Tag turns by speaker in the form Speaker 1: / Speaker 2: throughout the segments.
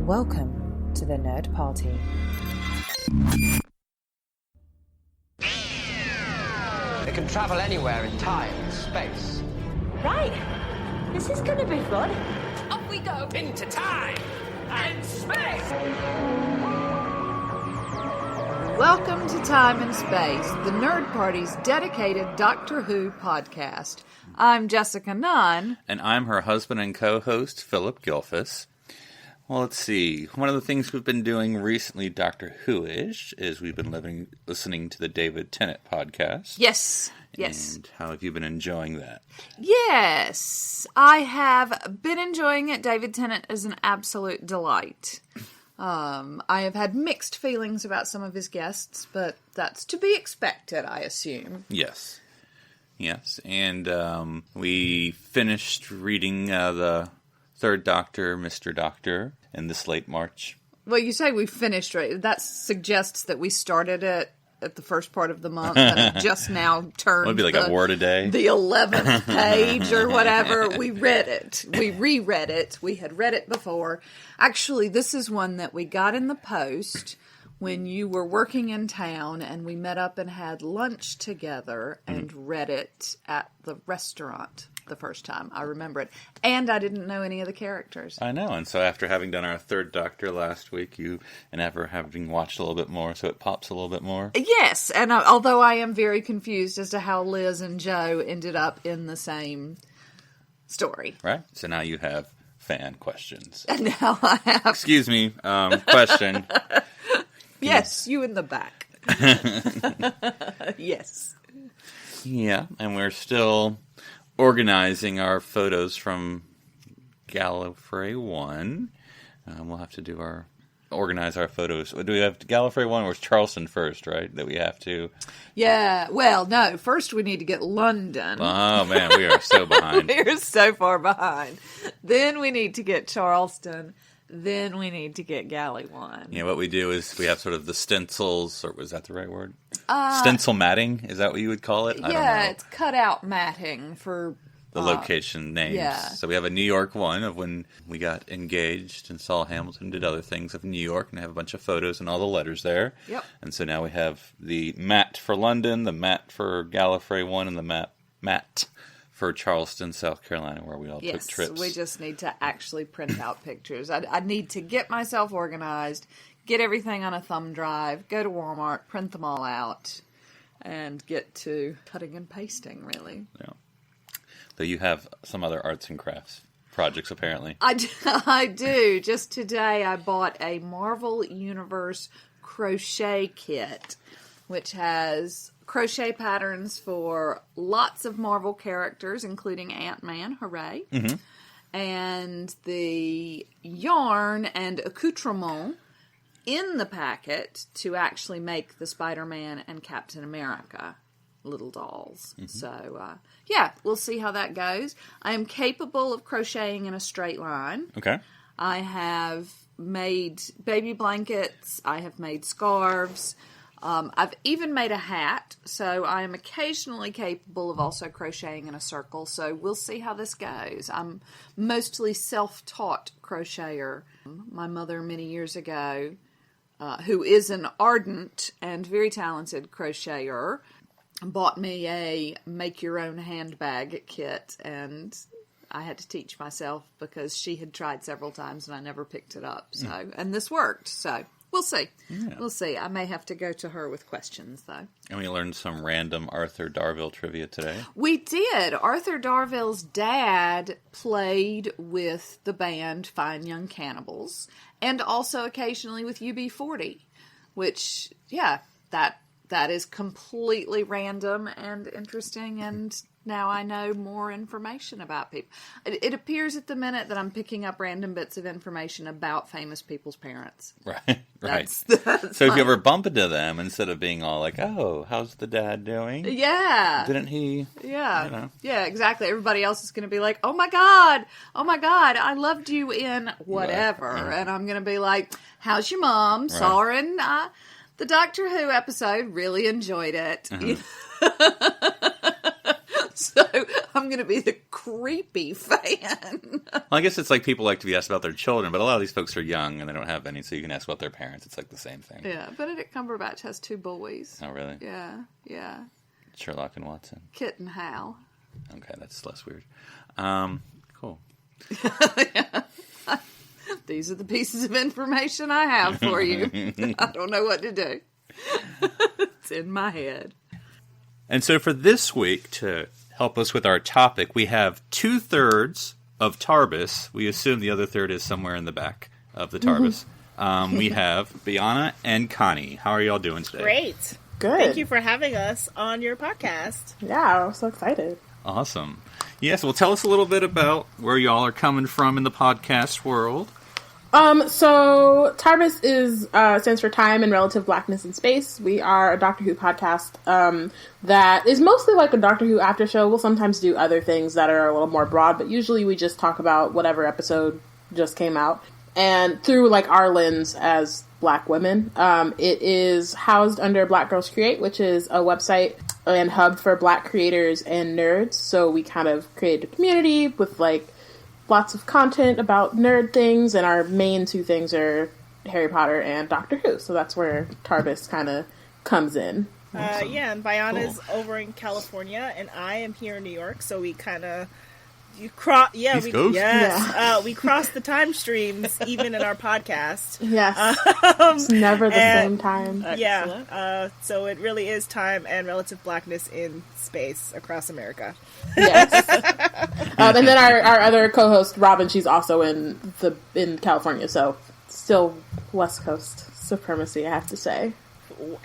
Speaker 1: Welcome to the Nerd Party.
Speaker 2: They can travel anywhere in time and space.
Speaker 3: Right. This is gonna be fun.
Speaker 2: Up we go into time and space!
Speaker 4: Welcome to Time and Space, the Nerd Party's dedicated Doctor Who podcast. I'm Jessica Nunn.
Speaker 5: And I'm her husband and co-host, Phillip Gilfus. Well, let's see. One of the things we've been doing recently, Doctor Who-ish, is we've been listening to the David Tennant podcast.
Speaker 4: Yes.
Speaker 5: And how have you been enjoying that?
Speaker 4: Yes, I have been enjoying it. David Tennant is an absolute delight. I have had mixed feelings about some of his guests, but that's to be expected, I assume.
Speaker 5: Yes. And we finished reading the Third Doctor, Mr. Doctor, in this late March.
Speaker 4: Well, you say we finished, right? That suggests that we started it at the first part of the month and it just now turned.
Speaker 5: It'd be like a word a day.
Speaker 4: The 11th page or whatever. We read it. We reread it. We had read it before. Actually, this is one that we got in the post when you were working in town and we met up and had lunch together and read it at the restaurant the first time. I remember it. And I didn't know any of the characters.
Speaker 5: I know. And so after having done our Third Doctor last week, after having watched a little bit more, so it pops a little bit more.
Speaker 4: Yes. And although I am very confused as to how Liz and Joe ended up in the same story.
Speaker 5: Right. So now you have fan questions.
Speaker 4: And now I have...
Speaker 5: Excuse me. Question.
Speaker 4: Yes, you in the back. Yes.
Speaker 5: Yeah, and we're still organizing our photos from Gallifrey 1. We'll have to organize our photos. Do we have Gallifrey 1 or is Charleston first, right? That we have to...
Speaker 4: Yeah, well, no. First we need to get London.
Speaker 5: Oh, man, we are so behind.
Speaker 4: We're so far behind. Then we need to get Charleston. Then we need to get Galley 1.
Speaker 5: Yeah, what we do is we have sort of the stencils, or was that the right word? Stencil matting, is that what you would call it? I don't know.
Speaker 4: It's cutout matting for...
Speaker 5: the location names.
Speaker 4: Yeah.
Speaker 5: So we have a New York one of when we got engaged and saw Hamilton did other things of New York, and I have a bunch of photos and all the letters there.
Speaker 4: Yep.
Speaker 5: And so now we have the mat for London, the mat for Gallifrey 1, and the mat for Charleston, South Carolina, where we all took trips.
Speaker 4: Yes, we just need to actually print out pictures. I need to get myself organized, get everything on a thumb drive, go to Walmart, print them all out, and get to cutting and pasting, really.
Speaker 5: Yeah. So you have some other arts and crafts projects, apparently.
Speaker 4: I do. Just today I bought a Marvel Universe crochet kit, which has crochet patterns for lots of Marvel characters, including Ant-Man, hooray, and the yarn and accoutrement in the packet to actually make the Spider-Man and Captain America little dolls. So, we'll see how that goes. I am capable of crocheting in a straight line.
Speaker 5: Okay.
Speaker 4: I have made baby blankets. I have made scarves. I've even made a hat, so I am occasionally capable of also crocheting in a circle, so we'll see how this goes. I'm mostly self-taught crocheter. My mother many years ago, who is an ardent and very talented crocheter, bought me a make-your-own handbag kit, and I had to teach myself because she had tried several times and I never picked it up. So, and this worked, so... we'll see. Yeah. We'll see. I may have to go to her with questions, though.
Speaker 5: And we learned some random Arthur Darvill trivia today.
Speaker 4: We did. Arthur Darvill's dad played with the band Fine Young Cannibals, and also occasionally with UB40, which, that is completely random and interesting, and now I know more information about people. It appears at the minute that I'm picking up random bits of information about famous people's parents.
Speaker 5: Right.
Speaker 4: That's
Speaker 5: so if you ever bump into them, instead of being all like, oh, how's the dad doing?
Speaker 4: Yeah.
Speaker 5: Didn't he?
Speaker 4: Yeah.
Speaker 5: You know.
Speaker 4: Yeah, exactly. Everybody else is going to be like, oh my God, I loved you in whatever. Right. And I'm going to be like, how's your mom? Right. Saw her in the Doctor Who episode. Really enjoyed it. So I'm going to be the creepy fan.
Speaker 5: Well, I guess it's like people like to be asked about their children, but a lot of these folks are young and they don't have any, so you can ask about their parents. It's like the same thing.
Speaker 4: Yeah, Benedict Cumberbatch has 2 boys.
Speaker 5: Oh, really?
Speaker 4: Yeah.
Speaker 5: Sherlock and Watson.
Speaker 4: Kit and Hal.
Speaker 5: Okay, that's less weird. Cool.
Speaker 4: These are the pieces of information I have for you. I don't know what to do. It's in my head.
Speaker 5: And so for this week, to help us with our topic, we have 2/3 of TARBIS. We assume the other third is somewhere in the back of the TARBIS. We have Bayana and Connie. How are y'all doing today?
Speaker 6: Great.
Speaker 7: Good.
Speaker 6: Thank you for having us on your podcast.
Speaker 7: Yeah, I'm so excited.
Speaker 5: Awesome. Yes, well, tell us a little bit about where y'all are coming from in the podcast world.
Speaker 7: So TARBIS is stands for Time and Relative Blackness in Space. We are a Doctor Who podcast that is mostly like a Doctor Who after show. We'll sometimes do other things that are a little more broad, but usually we just talk about whatever episode just came out. And through like our lens as Black women, it is housed under Black Girls Create, which is a website and hub for Black creators and nerds. So we kind of created a community with like lots of content about nerd things, and our main 2 things are Harry Potter and Doctor Who. So that's where TARBIS kind of comes in.
Speaker 6: Yeah, and Bayana's over in California, and I am here in New York. So we kind of we cross the time streams even in our podcast.
Speaker 7: Yes, it's never the same time.
Speaker 6: So it really is time and relative blackness in space across America.
Speaker 7: Yes. And then our other co-host Robin, she's also in California, so still West Coast supremacy, I have to say.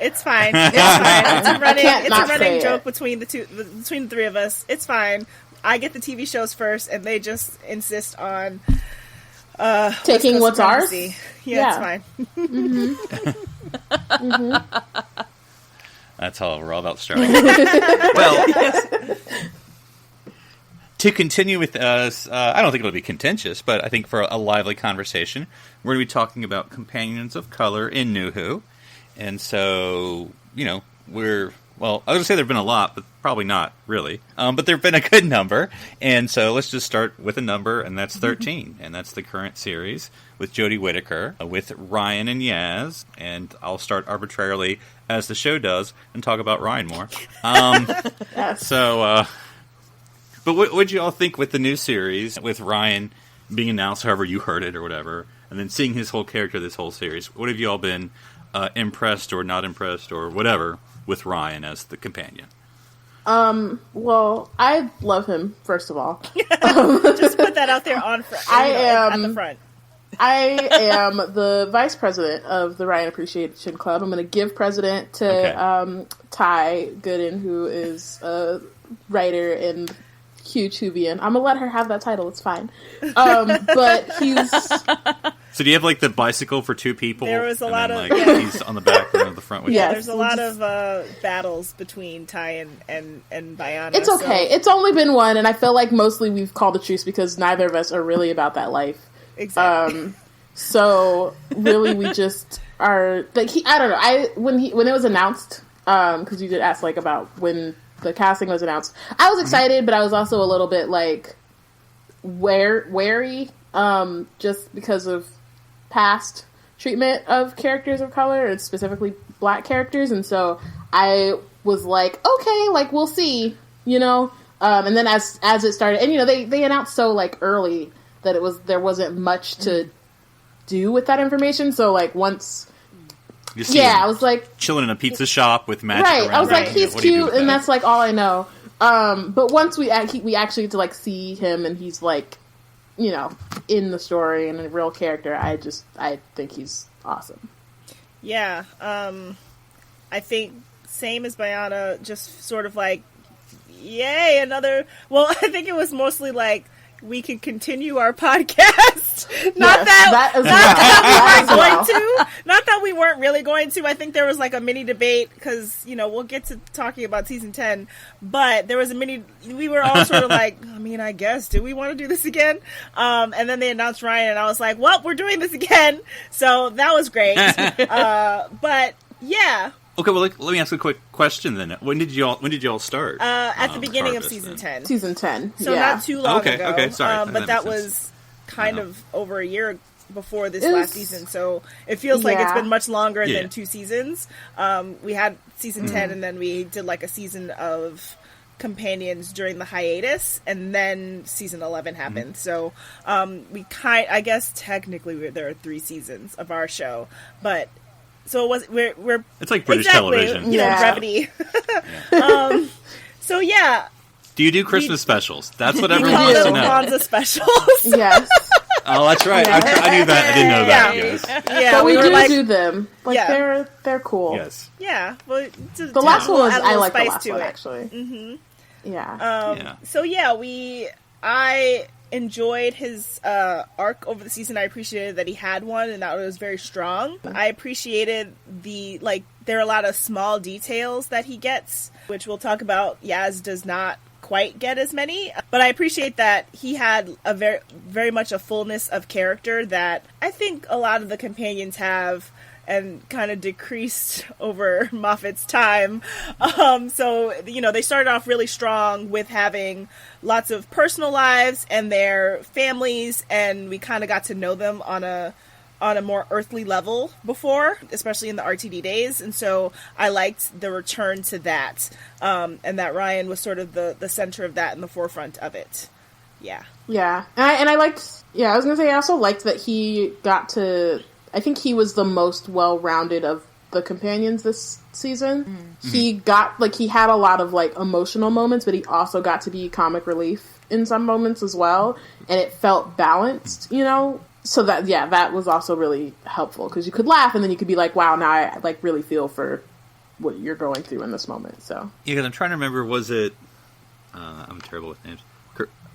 Speaker 6: It's fine. It's fine. It's a running joke between the 3 of us. It's fine. I get the TV shows first, and they just insist on
Speaker 7: taking what's ours.
Speaker 6: Yeah, it's fine.
Speaker 5: That's how we're all about starting. Well, to continue with us, I don't think it'll be contentious, but I think for a lively conversation, we're going to be talking about companions of color in nuWho. And so, I was going to say there have been a lot, but probably not, really. But there have been a good number. And so let's just start with a number, and that's 13. And that's the current series with Jodie Whittaker, with Ryan and Yaz. And I'll start arbitrarily, as the show does, and talk about Ryan more. But what did you all think with the new series, with Ryan being announced, however you heard it or whatever, and then seeing his whole character this whole series? What have you all been impressed or not impressed or whatever with Ryan as the companion?
Speaker 7: Well, I love him, first of all.
Speaker 6: Just put that out there at the front.
Speaker 7: I am the vice president of the Ryan Appreciation Club. I'm going to give president to Ty Gooden, who is a writer and huge Whovian. I'm going to let her have that title. It's fine. But he's...
Speaker 5: So do you have, like, the bicycle for 2 people?
Speaker 6: There was a lot of...
Speaker 5: He's on the back or on the front with you?
Speaker 6: There's a lot of battles between Ty and Bayana.
Speaker 7: It's okay. It's only been one, and I feel like mostly we've called a truce because neither of us are really about that life.
Speaker 6: Exactly.
Speaker 7: So really, we just are like I don't know. When it was announced, because you did ask like about when the casting was announced, I was excited, but I was also a little bit like wary, just because of past treatment of characters of color and specifically Black characters, and so I was like, okay, like we'll see, and then as it started, and they announced so like early that there wasn't much to do with that information. So like once, I was like
Speaker 5: chilling in a pizza shop with magic around.
Speaker 7: I was like, he's cute, and that's like all I know. But once we actually get to like see him, and he's like, in the story and a real character, I think he's awesome.
Speaker 6: Yeah, I think same as Bayana, just sort of like, yay, another. Well, I think it was mostly like, we can continue our podcast. Not that we weren't really going to. I think there was like a mini debate because, we'll get to talking about season 10, but there was we were all sort of like, I guess, do we want to do this again? And then they announced Ryan and I was like, well, we're doing this again. So that was great. But yeah.
Speaker 8: Okay, well, let me ask a quick question then. When did you all start?
Speaker 6: At the beginning of
Speaker 8: TARDIS,
Speaker 6: season
Speaker 8: then?
Speaker 6: 10.
Speaker 7: Season 10.
Speaker 6: So
Speaker 7: yeah.
Speaker 6: not too long ago.
Speaker 8: Okay, sorry.
Speaker 6: But that
Speaker 8: makes sense.
Speaker 6: was kind of over a year before this
Speaker 7: It was-
Speaker 6: last season. So it feels like it's
Speaker 7: Yeah.
Speaker 6: been much longer
Speaker 8: Yeah.
Speaker 6: than 2 seasons. We had season 10 and then we did like a season of companions during the hiatus, and then season 11 happened. So I guess technically there are 3 seasons of our show, but so it was we're
Speaker 8: It's like British
Speaker 6: exactly,
Speaker 8: television.
Speaker 6: you know,
Speaker 7: Yeah.
Speaker 6: brevity. So yeah,
Speaker 8: Do you do Christmas specials? That's what
Speaker 6: we
Speaker 8: everyone
Speaker 6: call
Speaker 8: wants to
Speaker 6: them
Speaker 8: know.
Speaker 6: Kwanzaa specials.
Speaker 7: Yes.
Speaker 8: Oh, that's right. I knew that. I didn't know that.
Speaker 6: Yeah.
Speaker 8: Yes.
Speaker 6: Yeah,
Speaker 7: But we
Speaker 6: were
Speaker 7: do
Speaker 6: like,
Speaker 7: do them. Like,
Speaker 6: Yeah.
Speaker 7: they're cool.
Speaker 8: Yes.
Speaker 6: yeah. Well,
Speaker 7: The last one was, I like the last one,
Speaker 6: it.
Speaker 7: actually. Mm-hmm. Yeah.
Speaker 8: Yeah.
Speaker 6: So yeah, I enjoyed his arc over the season. I appreciated that he had one and that it was very strong. I appreciated there are a lot of small details that he gets, which we'll talk about. Yaz does not quite get as many, but I appreciate that he had a very, very much a fullness of character that I think a lot of the companions have, and kind of decreased over Moffat's time. So, you know, they started off really strong with having lots of personal lives and their families, and we kind of got to know them on a more earthly level before, especially in the RTD days. And so I liked the return to that, and that Ryan was sort of the center of that and the forefront of it. Yeah.
Speaker 7: Yeah. And I liked, I was going to say, I also liked that he got to, I think he was the most well-rounded of the companions this season. Mm-hmm. He got, he had a lot of, emotional moments, but he also got to be comic relief in some moments as well. And it felt balanced, you know? So that, that was also really helpful, because you could laugh and then you could be like, wow, now I, really feel for what you're going through in this moment, so.
Speaker 8: Yeah, because I'm trying to remember, was it, I'm terrible with names,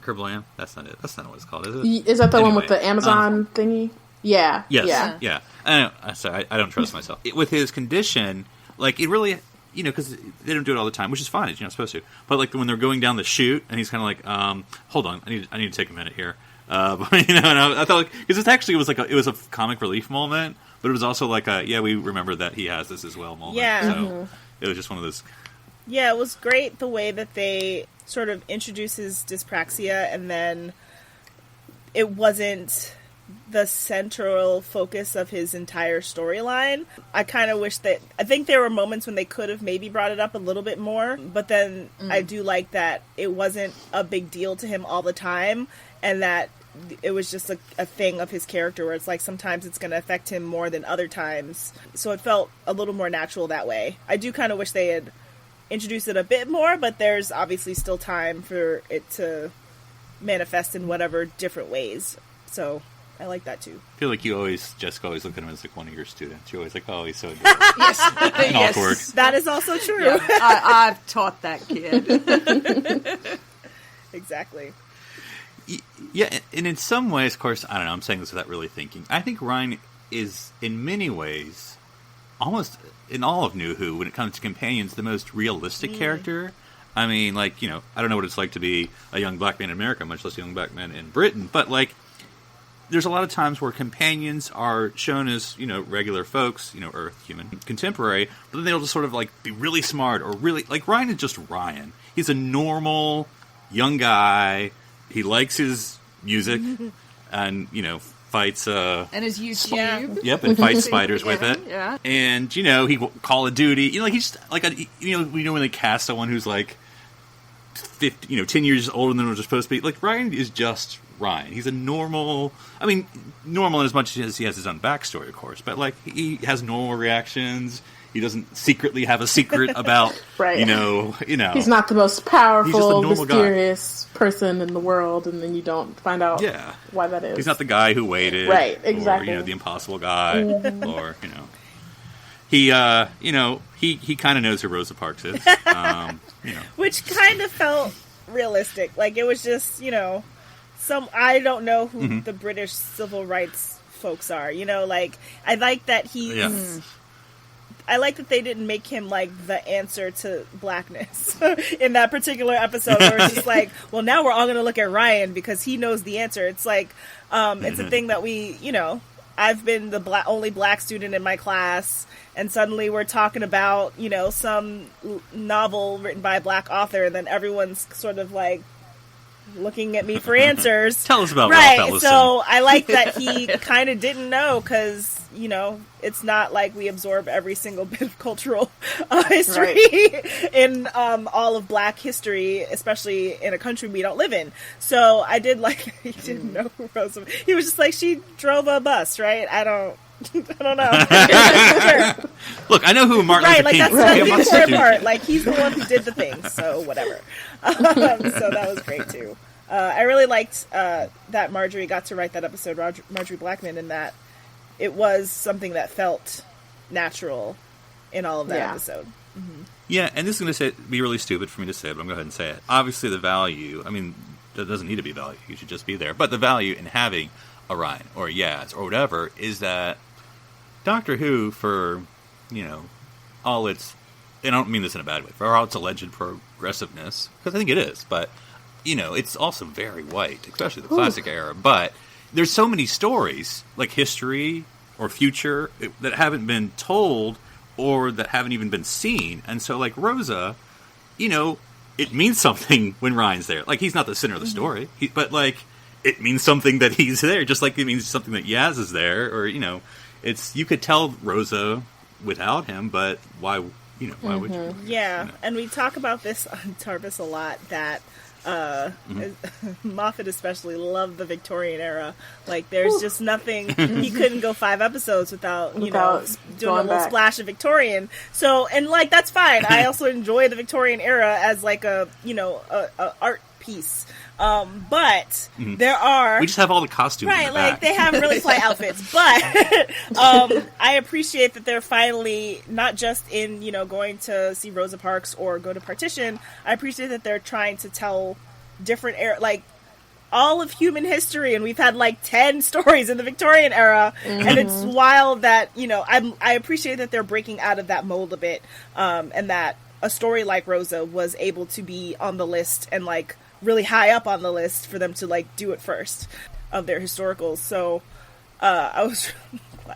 Speaker 8: Kerblam? That's not it. That's not what it's called, is it?
Speaker 7: Is that the one with the Amazon thingy? Yeah.
Speaker 8: Yes. Yeah. I don't trust myself. With his condition, it really, because they don't do it all the time, which is fine. You're not supposed to. But when they're going down the chute, and he's kind of hold on, I need to take a minute here. But, and I thought, because it was a comic relief moment, but it was also we remember that he has this as well moment.
Speaker 6: Yeah.
Speaker 8: So it was just one of those.
Speaker 6: Yeah, it was great the way that they sort of introduced his dyspraxia, and then it wasn't the central focus of his entire storyline. I kind of wish that, I think there were moments when they could have maybe brought it up a little bit more, but then I do like that it wasn't a big deal to him all the time, and that it was just a thing of his character where it's sometimes it's going to affect him more than other times. So it felt a little more natural that way. I do kind of wish they had introduced it a bit more, but there's obviously still time for it to manifest in whatever different ways. So I like that too.
Speaker 8: I feel like Jessica always look at him as like one of your students. You're always like, oh, he's so good.
Speaker 4: Yes.
Speaker 8: And awkward.
Speaker 6: That is also true.
Speaker 4: Yeah, I've taught that kid.
Speaker 6: Exactly.
Speaker 8: Yeah, and in some ways, of course, I don't know, I'm saying this without really thinking. I think Ryan is, in many ways, almost in all of nuWho, when it comes to companions, the most realistic character. I mean, I don't know what it's like to be a young black man in America, much less a young black man in Britain, but, there's a lot of times where companions are shown as, regular folks, Earth, human, contemporary, but then they'll just sort of, be really smart or really... Ryan is just Ryan. He's a normal young guy. He likes his music and, fights...
Speaker 4: and his YouTube.
Speaker 8: Yep, and fights spiders with it.
Speaker 4: Yeah.
Speaker 8: And, he Call of Duty. He's just, when they cast someone who's, 50, 10 years older than they're supposed to be. Ryan is just Ryan. He's a normal... normal in as much as he has his own backstory, of course. But, he has normal reactions. He doesn't secretly have a secret about,
Speaker 7: right. He's not the most powerful, mysterious person in the world, and then you don't find out why that is.
Speaker 8: He's not the guy who waited.
Speaker 7: Right, exactly.
Speaker 8: Or, the impossible guy. Or, he kind of knows who Rosa Parks is.
Speaker 6: Which kind of felt realistic. It was just, I don't know who the British civil rights folks are. I like that he's...
Speaker 8: Yeah.
Speaker 6: I like that they didn't make him the answer to blackness in that particular episode, where it's just well, now we're all going to look at Ryan because he knows the answer. It's it's a thing that we, I've been the only black student in my class, and suddenly we're talking about, some novel written by a black author, and then everyone's sort of like looking at me for answers.
Speaker 8: Tell us about
Speaker 6: right.
Speaker 8: Ralph Ellison.
Speaker 6: So I like that he kind of didn't know, because it's not like we absorb every single bit of cultural history in all of black history, especially in a country we don't live in. So I did like he didn't know who Rosa. He was just like, she drove a bus, right? I don't know. Sure.
Speaker 8: Look, I know who Martin Luther King
Speaker 6: that's the important part. Like, he's the one who did the thing, so whatever. So that was great too. I really liked that Marjorie got to write that episode, Marjorie Blackman, in that it was something that felt natural in all of that episode. Mm-hmm.
Speaker 8: Yeah, and this is going to be really stupid for me to say, but I'm going to go ahead and say it. Obviously, the value, there doesn't need to be value. You should just be there. But the value in having a Ryan or a Yaz or whatever is that Doctor Who, for, all its, and I don't mean this in a bad way, for all its alleged progressiveness, because I think it is, but, it's also very white, especially the classic era, but there's so many stories, like history or future, that haven't been told or that haven't even been seen. And so, like, Rosa, it means something when Ryan's there. Like, he's not the center of the story, but, like, it means something that he's there, just like it means something that Yaz is there, or, you could tell Rosa without him, but why would you?
Speaker 6: Yeah, and we talk about this on TARBIS a lot, that Moffat especially loved the Victorian era. Like, there's just nothing, he couldn't go 5 episodes without doing a little splash of Victorian. So, and like, that's fine. I also enjoy the Victorian era as like a art piece. But there are,
Speaker 8: we just have all the costumes in the back.
Speaker 6: They have really fly outfits, but I appreciate that they're finally not just in going to see Rosa Parks or go to Partition. I appreciate that they're trying to tell different era, like all of human history, and we've had like 10 stories in the Victorian era, and it's wild that I appreciate that they're breaking out of that mold a bit, and that a story like Rosa was able to be on the list and like really high up on the list for them to like do it first of their historicals. So I was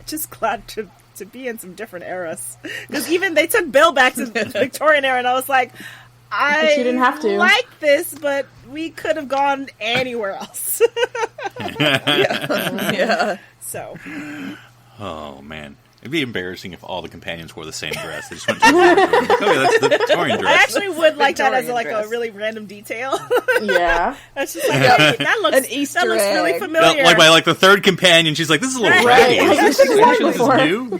Speaker 6: just glad to be in some different eras, because even they took Bill back to the Victorian era, and I was like, I
Speaker 7: didn't have to
Speaker 6: like this, but we could have gone anywhere else.
Speaker 4: Yeah.
Speaker 6: So,
Speaker 8: oh man, it'd be embarrassing if all the companions wore the same dress. They just went to the like, oh, yeah, that's the Victorian dress.
Speaker 6: I actually would like that as
Speaker 4: Victorian
Speaker 6: like
Speaker 4: dress.
Speaker 6: a really random detail.
Speaker 7: Yeah.
Speaker 6: That's just like, hey, that looks
Speaker 4: An Easter
Speaker 6: really
Speaker 4: egg.
Speaker 6: familiar.
Speaker 8: Like by like the third companion, she's like, "This is a little
Speaker 6: Right.
Speaker 8: ratty.
Speaker 7: Right.
Speaker 8: Is this
Speaker 7: Before.
Speaker 8: new?"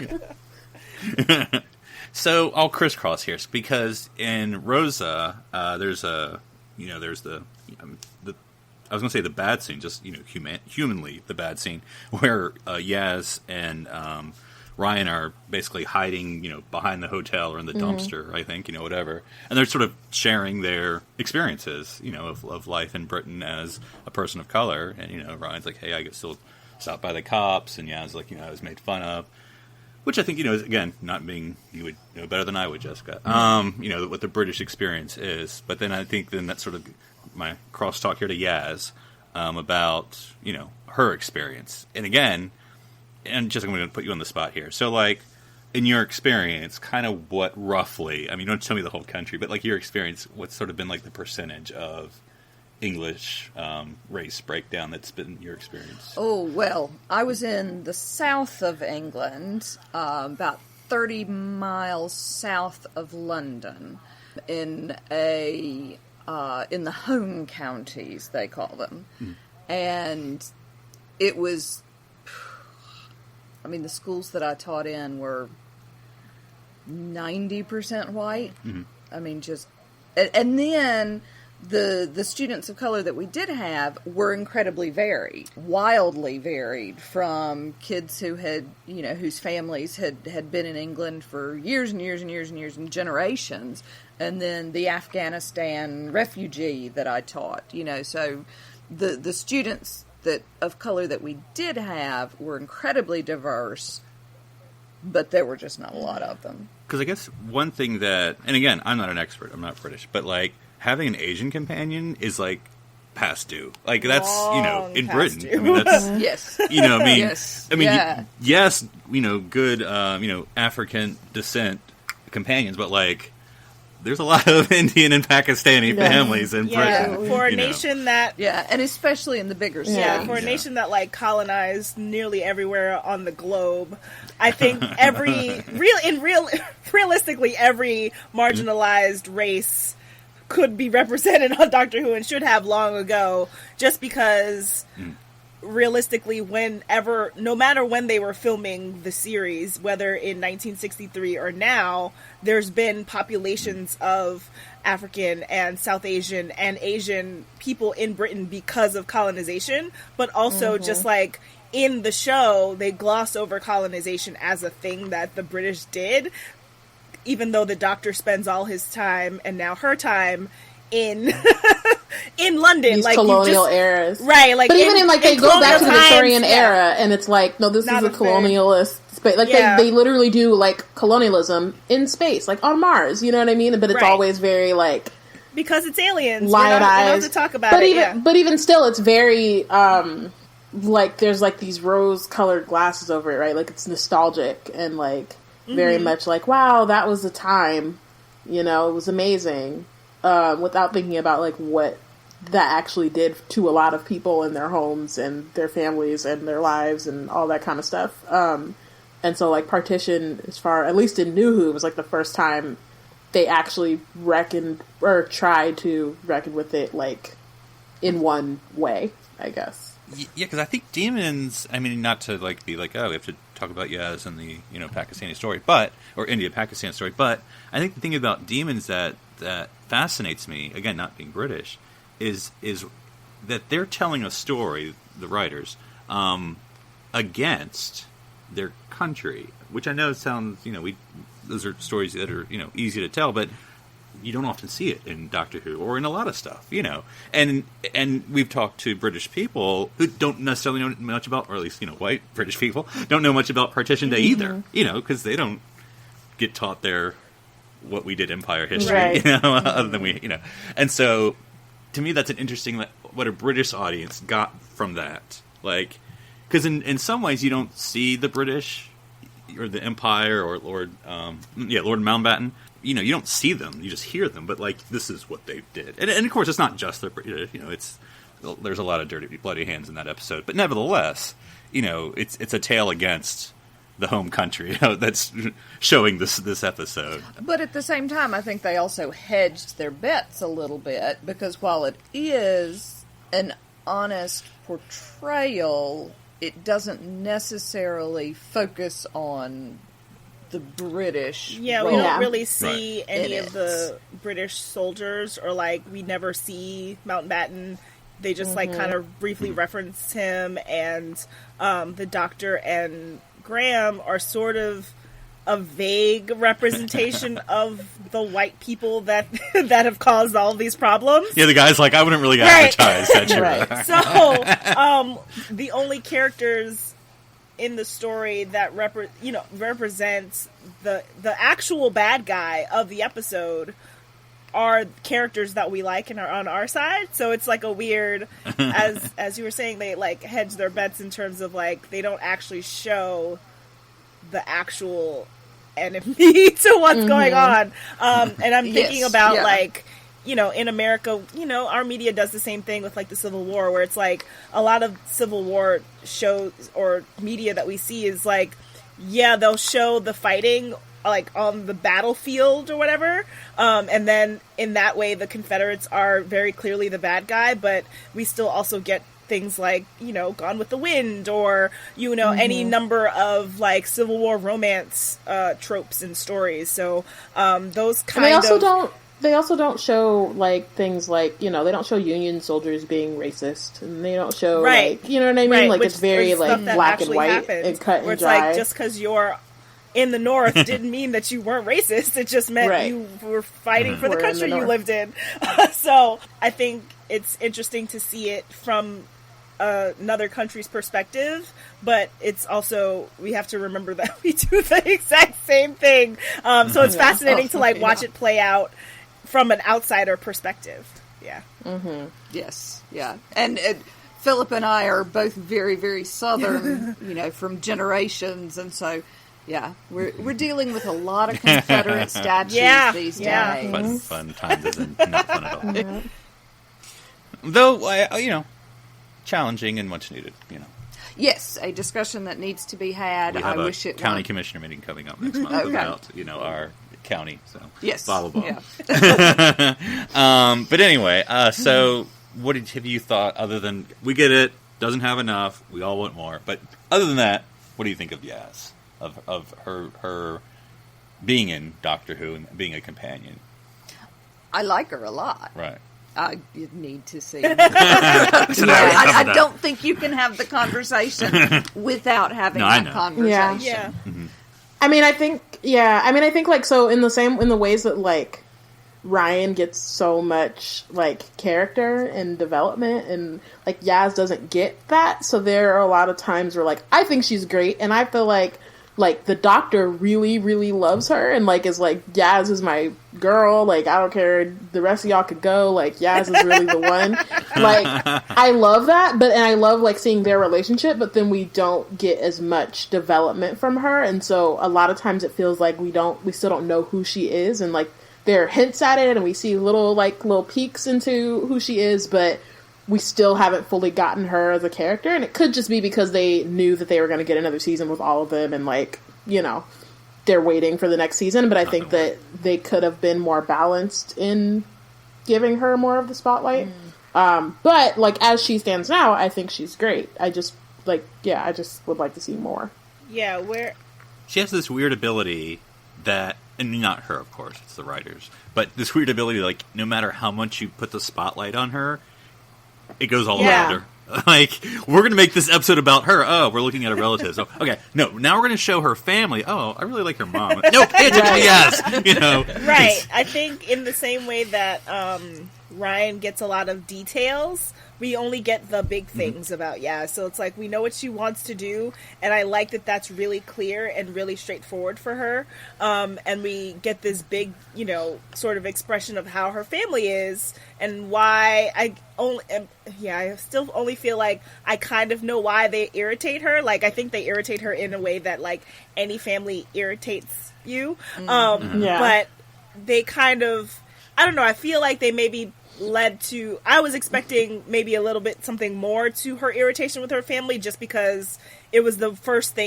Speaker 8: So I'll crisscross here because in Rosa, there's the I was going to say the bad scene, just humanly the bad scene where Yaz and Ryan are basically hiding, behind the hotel or in the dumpster, I think, whatever, and they're sort of sharing their experiences, of life in Britain as a person of color, and Ryan's like, hey, I get still stopped by the cops, and Yaz's like, I was made fun of. Which I think, is, again, not being, you would know better than I would, Jessica, what the British experience is. But then I think then that's sort of my crosstalk here to Yaz about, her experience. And again, and Jessica, I'm going to put you on the spot here. So, like, in your experience, kind of what roughly, you don't tell me the whole country, but, like, your experience, what's sort of been, like, the percentage of English race breakdown that's been your experience?
Speaker 4: Oh, well, I was in the south of England, about 30 miles south of London, in the home counties, they call them. And it was, the schools that I taught in were 90% white. And then the students of color that we did have were incredibly varied, wildly varied, from kids who had, whose families had been in England for years and years and years and years and generations, and then the Afghanistan refugee that I taught, so the students of color that we did have were incredibly diverse, but there were just not a lot of them.
Speaker 8: Because I guess one thing that, and again, I'm not an expert, I'm not British, but like, having an Asian companion is like past due. Like, that's,
Speaker 6: Long
Speaker 8: in
Speaker 6: past
Speaker 8: Britain.
Speaker 6: due.
Speaker 8: I mean, that's,
Speaker 4: Yes.
Speaker 8: yes.
Speaker 4: Yeah.
Speaker 8: Yes, good, African descent companions, but, like, there's a lot of Indian and Pakistani families in Britain.
Speaker 6: For a nation that...
Speaker 4: Yeah, and especially in the bigger cities.
Speaker 6: Yeah, for a nation that, like, colonized nearly everywhere on the globe, I think realistically, every marginalized race could be represented on Doctor Who and should have long ago, just because... realistically, no matter when they were filming the series, whether in 1963 or now, there's been populations of African and South Asian and Asian people in Britain because of colonization, but also just like in the show, they gloss over colonization as a thing that the British did, even though the Doctor spends all his time and now her time in in London,
Speaker 7: these
Speaker 6: like
Speaker 7: colonial eras,
Speaker 6: right? Like,
Speaker 7: but even in like they go back to the Victorian
Speaker 6: times,
Speaker 7: era, and it's like, no, this
Speaker 6: Not
Speaker 7: is a
Speaker 6: a thing.
Speaker 7: colonialist space. Like they literally do like colonialism in space, like on Mars. You know what I mean? But it's
Speaker 6: Right.
Speaker 7: always very like
Speaker 6: because it's aliens.
Speaker 7: lion
Speaker 6: We don't have
Speaker 7: eyes.
Speaker 6: to talk about
Speaker 7: but
Speaker 6: it.
Speaker 7: even but even still, it's very like there's like these rose colored glasses over it, right? Like it's nostalgic and like very much like, wow, that was a time. You know, it was amazing. Without thinking about like what that actually did to a lot of people in their homes and their families and their lives and all that kind of stuff. And so like Partition, at least in nuWho, was like the first time they actually reckoned or tried to reckon with it like in one way, I guess.
Speaker 8: Yeah, because I think Demons, I mean, not to like be like, oh, we have to talk about Yaz and the, Pakistani story, or India-Pakistan story, but I think the thing about Demons that fascinates me, again, not being British, is that they're telling a story, the writers, against their country, which I know sounds, those are stories that are, easy to tell, but you don't often see it in Doctor Who or in a lot of stuff, and we've talked to British people who don't necessarily know much about, or at least, white British people don't know much about Partition Day either, because they don't get taught what we did Empire history,
Speaker 7: right.
Speaker 8: Other than and so to me that's an interesting, what a British audience got from that, like, because in some ways you don't see the British or the Empire or Lord Mountbatten, you don't see them, you just hear them, but like this is what they did, and of course it's not just the British, there's a lot of dirty bloody hands in that episode, but nevertheless, it's a tale against the home country that's showing this episode.
Speaker 4: But at the same time, I think they also hedged their bets a little bit, because while it is an honest portrayal, it doesn't necessarily focus on the British.
Speaker 6: Yeah, we
Speaker 4: role
Speaker 6: don't really see any
Speaker 4: in
Speaker 6: of the British soldiers, or like we never see Mountbatten. They just like kind of briefly reference him, and the Doctor and Graham are sort of a vague representation of the white people that have caused all these problems.
Speaker 8: Yeah, the guy's like, I wouldn't really advertise that you
Speaker 7: Right.
Speaker 6: So, the only characters in the story that represents the actual bad guy of the episode are characters that we like and are on our side. So it's like a weird, as you were saying, they like hedge their bets in terms of like they don't actually show the actual enemy to what's going on. And I'm thinking about like, in America, our media does the same thing with like the Civil War, where it's like a lot of Civil War shows or media that we see is like, yeah, they'll show the fighting like on the battlefield or whatever, and then in that way the Confederates are very clearly the bad guy, but we still also get things like Gone with the Wind, or any number of like Civil War romance tropes and stories. So those kind of
Speaker 7: they also don't show like things like they don't show Union soldiers being racist, and they don't show like what I mean, like it's very like black and white and cut and dry.
Speaker 6: Like just because you're in the North didn't mean that you weren't racist. It just meant you were fighting for the country you lived in. So I think it's interesting to see it from another country's perspective, but it's also, we have to remember that we do the exact same thing. So it's fascinating to like watch it play out from an outsider perspective. Yeah.
Speaker 4: Yes, yeah. And Phillip and I are both very, very Southern, from generations, and so, yeah, we're dealing with a lot of Confederate statues these days.
Speaker 8: Fun times isn't not fun at all. Though, challenging and much needed,
Speaker 4: Yes, a discussion that needs to be had.
Speaker 8: We have
Speaker 4: I
Speaker 8: a
Speaker 4: wish it
Speaker 8: county
Speaker 4: were.
Speaker 8: commissioner meeting coming up next month about, our county, so
Speaker 4: Yes.
Speaker 8: blah, blah, blah.
Speaker 4: Yeah.
Speaker 8: But anyway, so what have you thought, other than, we get it, doesn't have enough, we all want more, but other than that, what do you think of Yaz? Of her being in Doctor Who and being a companion?
Speaker 4: I like her a lot.
Speaker 8: Right.
Speaker 4: You need to see. I don't think you can have the conversation without having that conversation.
Speaker 6: Yeah.
Speaker 8: Mm-hmm.
Speaker 7: I think like, so in the ways that like Ryan gets so much like character and development, and like Yaz doesn't get that. So there are a lot of times where like I think she's great, and I feel like the Doctor really, really loves her, and like is like, Yaz is my girl. Like, I don't care, the rest of y'all could go. Like, Yaz is really the one. Like, I love that, and I love like seeing their relationship. But then we don't get as much development from her, and so a lot of times it feels like we still don't know who she is, and like there are hints at it, and we see little peeks into who she is, but we still haven't fully gotten her as a character, and it could just be because they knew that they were going to get another season with all of them, and like, they're waiting for the next season, but I think that they could have been more balanced in giving her more of the spotlight. But like, as she stands now, I think she's great. I just would like to see more.
Speaker 6: Yeah,
Speaker 8: she has this weird ability that, and not her, of course, it's the writers, but this weird ability, like, no matter how much you put the spotlight on her, it goes all around her. Like, we're going to make this episode about her. Oh, we're looking at her relatives. Oh, okay. No, now we're going to show her family. Oh, I really like her mom. No, pay attention to Yaz.
Speaker 6: Right. I think in the same way that Ryan gets a lot of details, we only get the big things about Yaz. So it's like, we know what she wants to do, and I like that that's really clear and really straightforward for her. And we get this big, sort of expression of how her family is and why I still only feel like I kind of know why they irritate her. Like, I think they irritate her in a way that, like, any family irritates you. But they kind of, I don't know, I feel like they maybe led to, I was expecting maybe a little bit something more to her irritation with her family, just because it was the first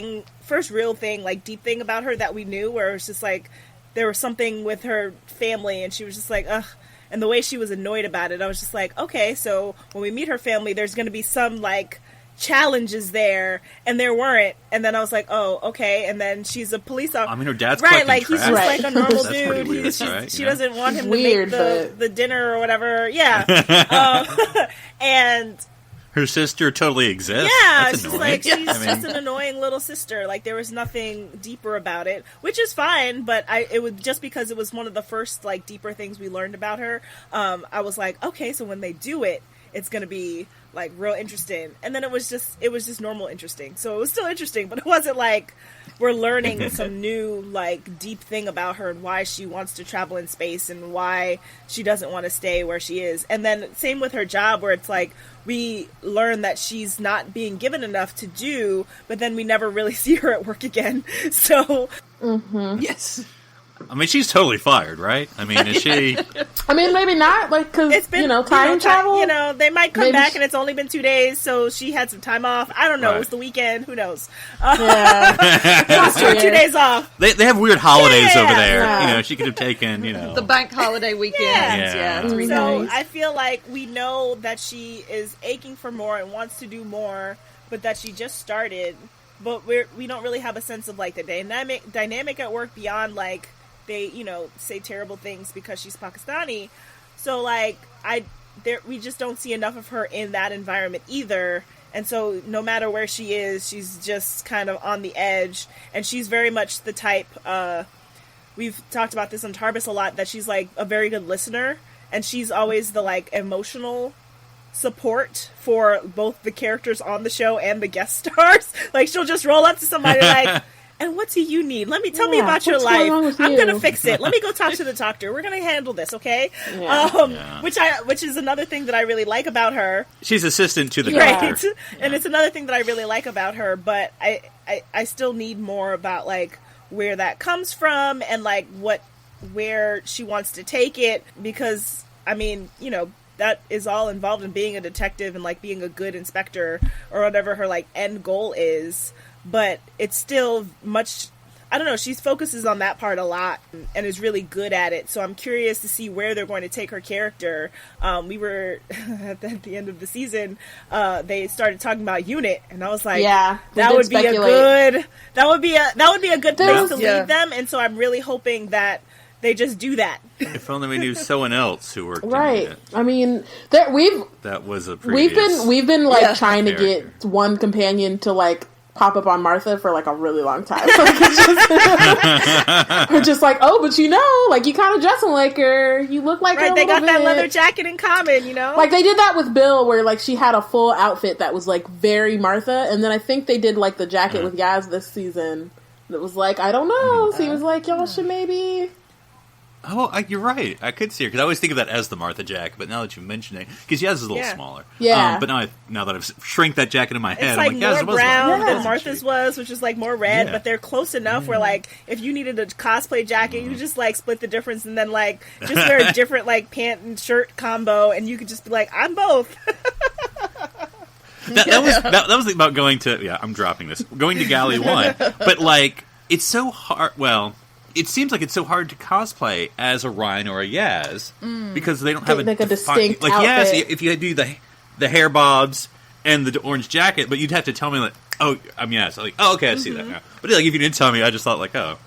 Speaker 6: real thing, like, deep thing about her that we knew, where it was just like, there was something with her family, and she was just like, ugh. And the way she was annoyed about it, I was just like, okay, so when we meet her family, there's going to be some, like, challenges there, and there weren't. And then I was like, oh, okay. And then she's a police officer.
Speaker 8: I mean, her dad's
Speaker 6: right, like,
Speaker 8: trash.
Speaker 6: he's just like a normal
Speaker 8: That's
Speaker 6: dude.
Speaker 8: pretty weird,
Speaker 6: She doesn't want him
Speaker 7: Weird,
Speaker 6: to make the dinner or whatever. Yeah. And
Speaker 8: her sister totally exists.
Speaker 6: yeah,
Speaker 8: That's
Speaker 6: she's
Speaker 8: annoying.
Speaker 6: like, she's just an annoying little sister. Like, there was nothing deeper about it, which is fine. But it was just because it was one of the first, like, deeper things we learned about her. I was like, okay, so when they do it, it's gonna be, like, real interesting. And then it was just normal interesting. So it was still interesting, but it wasn't like we're learning some new, like, deep thing about her and why she wants to travel in space and why she doesn't want to stay where she is. And then same with her job, where it's like, we learn that she's not being given enough to do, but then we never really see her at work again. So,
Speaker 4: Yes.
Speaker 8: I mean, she's totally fired, right? I mean, is she?
Speaker 7: I mean, maybe not, like, because,
Speaker 6: it's been,
Speaker 7: time travel.
Speaker 6: They might come
Speaker 7: Maybe
Speaker 6: back and it's only been 2 days, so she had some time off. I don't know.
Speaker 8: Right.
Speaker 6: It was the weekend. Who knows?
Speaker 7: Yeah.
Speaker 6: It was 2 days off.
Speaker 8: They have weird holidays
Speaker 6: Yeah.
Speaker 8: over there.
Speaker 7: Yeah.
Speaker 8: She could have taken,
Speaker 4: The bank holiday weekends.
Speaker 8: Yeah.
Speaker 4: 3
Speaker 6: So
Speaker 4: days.
Speaker 6: I feel like we know that she is aching for more and wants to do more, but that she just started. But we don't really have a sense of, like, the dynamic at work beyond, like, they, say terrible things because she's Pakistani. So, like, we just don't see enough of her in that environment either. And so no matter where she is, she's just kind of on the edge. And she's very much the type, we've talked about this on TARBIS a lot, that she's, like, a very good listener. And she's always the, like, emotional support for both the characters on the show and the guest stars. Like, she'll just roll up to somebody like, and what do you need? Tell me about your
Speaker 7: what's going on
Speaker 6: life.
Speaker 7: with
Speaker 6: I'm
Speaker 7: you?
Speaker 6: gonna fix it. Let me go talk to the doctor. We're gonna handle this, okay? Which is another thing that I really like about her.
Speaker 8: She's assistant to the
Speaker 6: Right.
Speaker 8: doctor.
Speaker 6: And it's another thing that I really like about her, but I still need more about like where that comes from and like where she wants to take it, because I mean, that is all involved in being a detective and like being a good inspector or whatever her like end goal is, but it's still much, I don't know, she focuses on that part a lot and is really good at it. So I'm curious to see where they're going to take her character. We were at the end of the season, they started talking about Unit, and I was like, that would be a good place to lead them. And so I'm really hoping that they just do that.
Speaker 8: If only we knew someone else who worked
Speaker 7: Right.
Speaker 8: in it.
Speaker 7: I mean,
Speaker 8: That was a previous...
Speaker 7: we've been like trying to get one companion to like pop up on Martha for like a really long time. Like, we're just like, oh, but like you kind of dressing like her. You look like her.
Speaker 6: They got that leather jacket in common,
Speaker 7: Like they did that with Bill, where like she had a full outfit that was like very Martha, and then I think they did like the jacket with Yaz this season. That was like, I don't know. Seems like y'all should maybe.
Speaker 8: Oh, you're right. I could see her, because I always think of that as the Martha jacket, but now that you mention it, because Yaz is a little smaller.
Speaker 7: Yeah.
Speaker 8: But now that I've shrink that jacket in my head,
Speaker 6: it's like
Speaker 8: I'm like,
Speaker 6: more brown than Martha's was, which is like more red, but they're close enough where like if you needed a cosplay jacket, you just like split the difference and then like just wear a different like pant and shirt combo, and you could just be like, I'm both.
Speaker 8: that was about going to, I'm dropping this, going to Galley 1, but like, it's so hard, it seems like it's so hard to cosplay as a Ryan or a Yaz because they don't have
Speaker 7: a distinct
Speaker 8: like
Speaker 7: outfit.
Speaker 8: Yaz, if you do the hair bobs and the orange jacket, but you'd have to tell me like, oh, I'm Yaz. Like, oh, okay, I see that now. But like, if you didn't tell me, I just thought like, oh,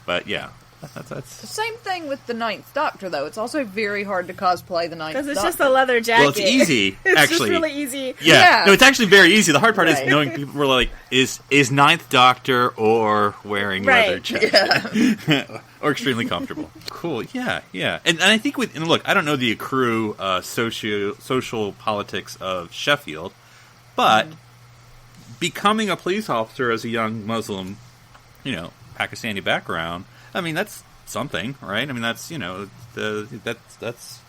Speaker 8: But yeah, that's
Speaker 4: the same thing with the Ninth Doctor, though. It's also very hard to cosplay the Ninth Doctor.
Speaker 6: Because it's just a leather jacket.
Speaker 8: Well, it's easy,
Speaker 6: it's
Speaker 8: actually.
Speaker 6: Just really easy.
Speaker 8: Yeah. No, it's actually very easy. The hard part is knowing people were like, is Ninth Doctor or wearing leather jacket? Or extremely comfortable. Cool. Yeah. And I think and look, I don't know the accrue social politics of Sheffield, but becoming a police officer as a young Muslim, Pakistani background, I mean, that's something, right? I mean, that's, that's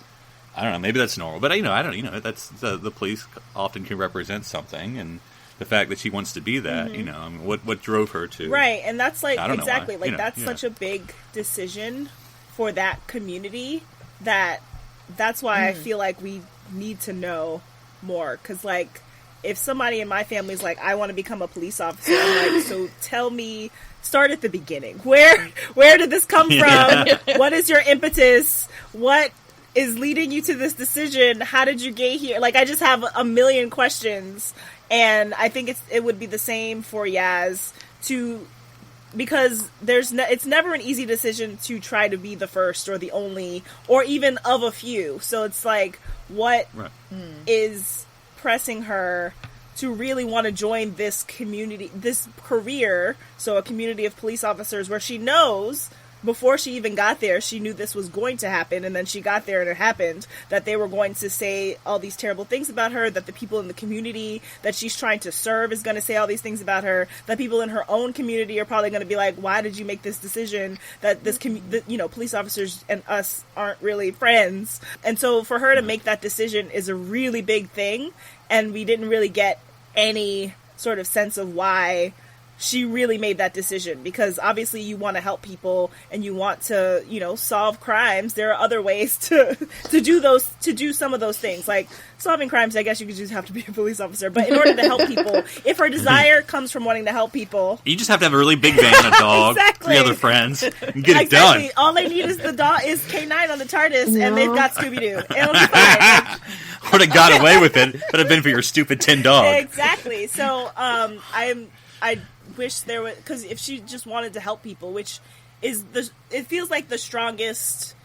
Speaker 8: I don't know, maybe that's normal, but I don't, that's the police often can represent something, and the fact that she wants to be that, I mean, what drove her to,
Speaker 6: right? And that's like exactly
Speaker 8: why,
Speaker 6: like that's such a big decision for that community that's why I feel like we need to know more, because like if somebody in my family is like, I want to become a police officer, I'm like, so tell me. Start at the beginning. Where did this come from? What is your impetus? What is leading you to this decision? How did you get here? Like, I just have a million questions, and I think it would be the same for Yaz because it's never an easy decision to try to be the first or the only or even of a few. So it's like, what is pressing her to really want to join this community, this career, so a community of police officers where she knows, before she even got there, she knew this was going to happen, and then she got there and it happened, that they were going to say all these terrible things about her, that the people in the community that she's trying to serve is going to say all these things about her, that people in her own community are probably going to be like, why did you make this decision, that this police officers and us aren't really friends. And so for her to make that decision is a really big thing, and we didn't really get any sort of sense of why she really made that decision, because obviously you want to help people and you want to, solve crimes. There are other ways to do some of those things, like solving crimes. I guess you could just have to be a police officer, but in order to help people, if her desire comes from wanting to help people,
Speaker 8: you just have to have a really big van and a dog,
Speaker 6: exactly.
Speaker 8: 3 other friends, and get it done.
Speaker 6: All they need is the dog, is K9 on the TARDIS, and they've got Scooby-Doo. It'll be fine.
Speaker 8: Would have got away with it, but have been for your stupid tin dog.
Speaker 6: Exactly. So, I wish there was, because if she just wanted to help people, which is it feels like the strongest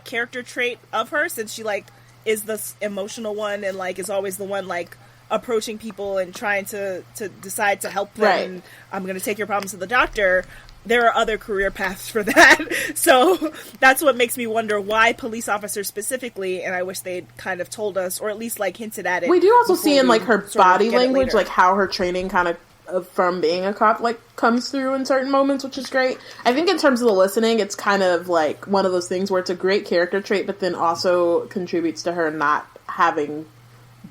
Speaker 6: character trait of her, since she like is the emotional one and like is always the one like approaching people and trying to decide to help them.
Speaker 7: Right.
Speaker 6: And I'm going to take your problems to the doctor. There are other career paths for that. So that's what makes me wonder why police officers specifically, and I wish they'd kind of told us, or at least like hinted at it.
Speaker 7: We do also see in like her body language,
Speaker 6: later.
Speaker 7: like how her training kind of from being a cop like comes through in certain moments, which is great. I think in terms of the listening, it's kind of like one of those things where it's a great character trait, but then also contributes to her not having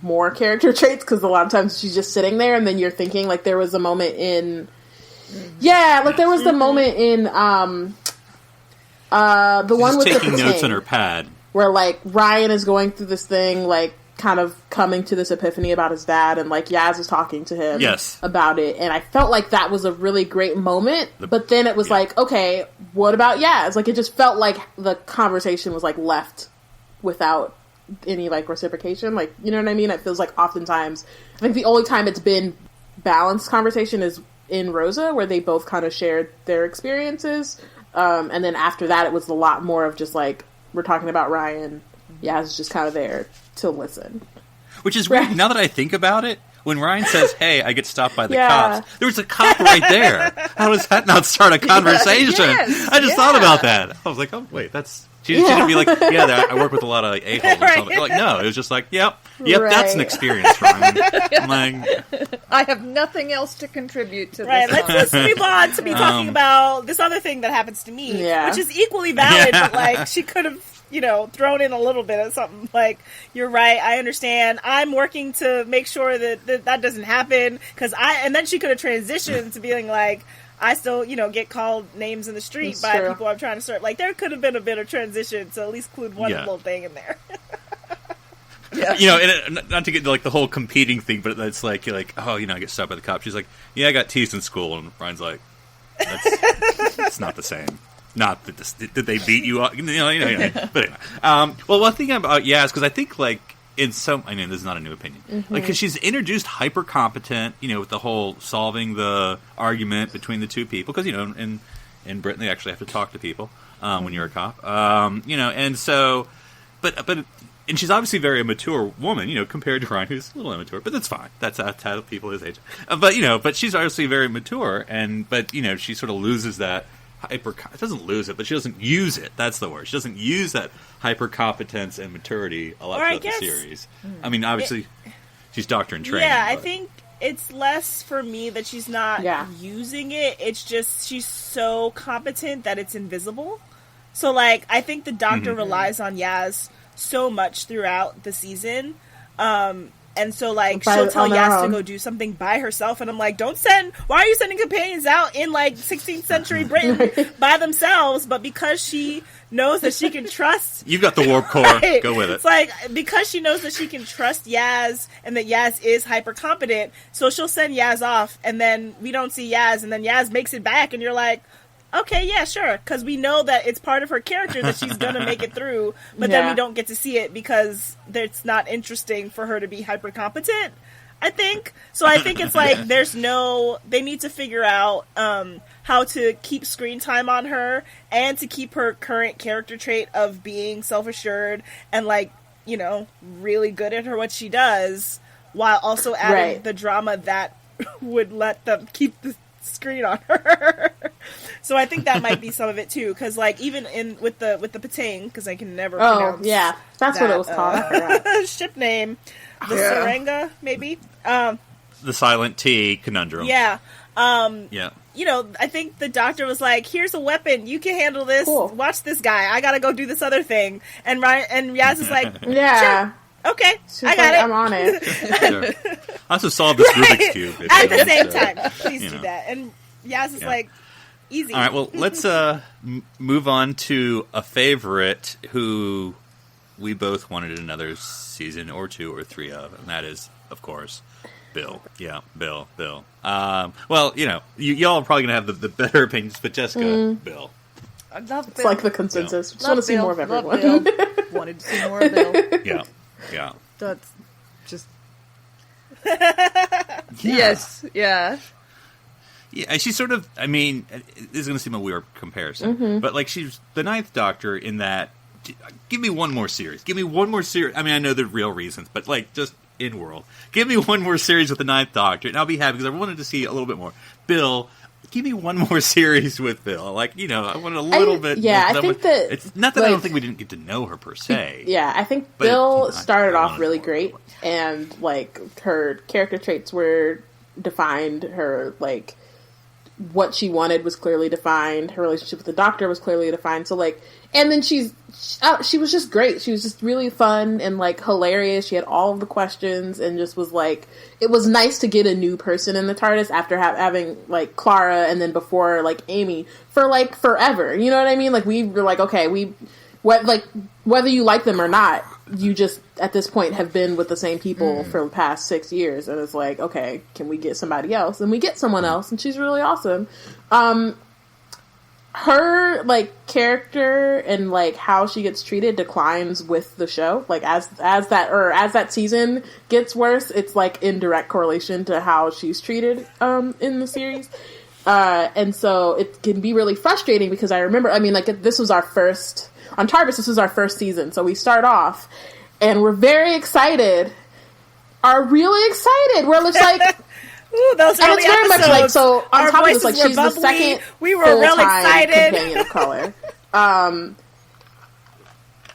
Speaker 7: more character traits, because a lot of times she's just sitting there and then you're thinking, like there was a moment in there was the moment in the one with
Speaker 8: taking
Speaker 7: the
Speaker 8: notes on her pad
Speaker 7: where like Ryan is going through this thing, like kind of coming to this epiphany about his dad, and like Yaz is talking to him about it, and I felt like that was a really great moment, but then it was like, okay, what about Yaz? Like it just felt like the conversation was like left without any like reciprocation, like, you know what I mean? It feels like oftentimes, I think the only time it's been balanced conversation is in Rosa, where they both kind of shared their experiences, and then after that it was a lot more of just like, we're talking about Ryan, Yaz is just kind of there to listen.
Speaker 8: Which is weird, now that I think about it, when Ryan says, hey, I get stopped by the cops, there was a cop right there. How does that not start a conversation? I just thought about that. I was like, oh, wait, that's... She didn't be like, I work with a lot of a-holes or something. Like, no, it was just like, yep, that's an experience, Ryan. I'm like...
Speaker 4: I have nothing else to contribute to this.
Speaker 6: Right, let's move on to be talking about this other thing that happens to me, which is equally valid, but like, she could have, thrown in a little bit of something. Like, you're right, I understand. I'm working to make sure that doesn't happen, and then she could have transitioned to being like, I still, get called names in the street by people I'm trying to serve. Like, there could have been a bit of transition to at least include one little thing in there.
Speaker 8: And not to get into, like, the whole competing thing, but it's like, you're like, oh, I get stopped by the cops. She's like, yeah, I got teased in school. And Ryan's like, it's not the same. Not that did they beat you up? But anyway. Well, one thing about Yaz, because I think, like, this is not a new opinion. Mm-hmm. Like, because she's introduced hyper competent, with the whole solving the argument between the two people. Because in Britain they actually have to talk to people when you're a cop. And so, and she's obviously a very mature woman, compared to Ryan, who's a little immature. But that's fine. That's how people his age. But she's obviously very mature, but she sort of loses that. It doesn't lose it, but she doesn't use it. That's the word. She doesn't use that hyper competence and maturity a lot throughout the series. I mean, obviously, she's doctor in training.
Speaker 6: Yeah, I think it's less for me that she's not using it. It's just she's so competent that it's invisible. So, like, I think the doctor relies on Yaz so much throughout the season. And so, like, she'll tell Yaz to go do something by herself, and I'm like, why are you sending companions out in, like, 16th century Britain by themselves? But because she knows that she can trust...
Speaker 8: You've got the warp core, go with it.
Speaker 6: It's like, because she knows that she can trust Yaz, and that Yaz is hyper-competent, so she'll send Yaz off, and then we don't see Yaz, and then Yaz makes it back, and you're like... Okay, yeah, sure, because we know that it's part of her character that she's going to make it through, but then we don't get to see it because it's not interesting for her to be hyper-competent, I think. So I think it's like they need to figure out how to keep screen time on her and to keep her current character trait of being self-assured and, like, really good at what she does, while also adding the drama that would let them keep the screen on her. So I think that might be some of it too, because like even with the Patang, because I can never pronounce
Speaker 7: that's what it was called.
Speaker 6: Ship name, the Serenga maybe.
Speaker 8: The silent T conundrum.
Speaker 6: Yeah. I think the doctor was like, "Here's a weapon. You can handle this. Cool. Watch this guy. I gotta go do this other thing." And Yaz is like, "Sure. Okay,
Speaker 7: she's
Speaker 6: I got it.
Speaker 7: I'm on it."
Speaker 8: Sure. I also solve this Rubik's Cube.
Speaker 6: At the same time. Please do that. And Yaz is like, easy.
Speaker 8: All right, well, let's move on to a favorite who we both wanted another season or 2 or 3 of, and that is, of course, Bill. Yeah, Bill. Well, y'all are probably going to have the better opinions, but Jessica, Bill.
Speaker 4: I love Bill.
Speaker 7: It's like the consensus. Just want to see more of everyone.
Speaker 4: Wanted to see more of Bill.
Speaker 8: Yeah.
Speaker 4: That's just... Yes, yeah.
Speaker 8: Yeah, she's sort of, I mean, this is going to seem a weird comparison, but like she's the Ninth Doctor in that, give me one more series. Give me one more series. I mean, I know the real reasons, but like just in world. Give me one more series with the Ninth Doctor, and I'll be happy because I wanted to see a little bit more. Bill, give me one more series with Bill. Like, I wanted a little bit.
Speaker 7: Yeah, I think that...
Speaker 8: It's not that I don't think we didn't get to know her per se.
Speaker 7: Yeah, I think Bill started off really great, and like her character traits were defined. Her, like, what she wanted was clearly defined. Her relationship with the Doctor was clearly defined. So, like, and then she was just great. She was just really fun and, like, hilarious. She had all of the questions and just was, like, it was nice to get a new person in the TARDIS after having, like, Clara and then before, like, Amy for, like, forever. You know what I mean? Like, we were like, okay, whether you like them or not, you just, at this point, have been with the same people for the past 6 years. And it's like, okay, can we get somebody else? And we get someone else, and she's really awesome. Her, like, character and, like, how she gets treated declines with the show. Like, as that season gets worse, it's, like, in direct correlation to how she's treated in the series. And so it can be really frustrating because I remember, I mean, like, this was our first... On TARBIS, this was our first season, so we start off, and we're very excited. Are really excited. We're just like...
Speaker 6: Ooh, those
Speaker 7: and it's very
Speaker 6: episodes,
Speaker 7: much like, so on
Speaker 6: our
Speaker 7: top of this,
Speaker 6: voices
Speaker 7: like,
Speaker 6: were
Speaker 7: she's
Speaker 6: bubbly.
Speaker 7: the second
Speaker 6: We were real excited.
Speaker 7: companion of color.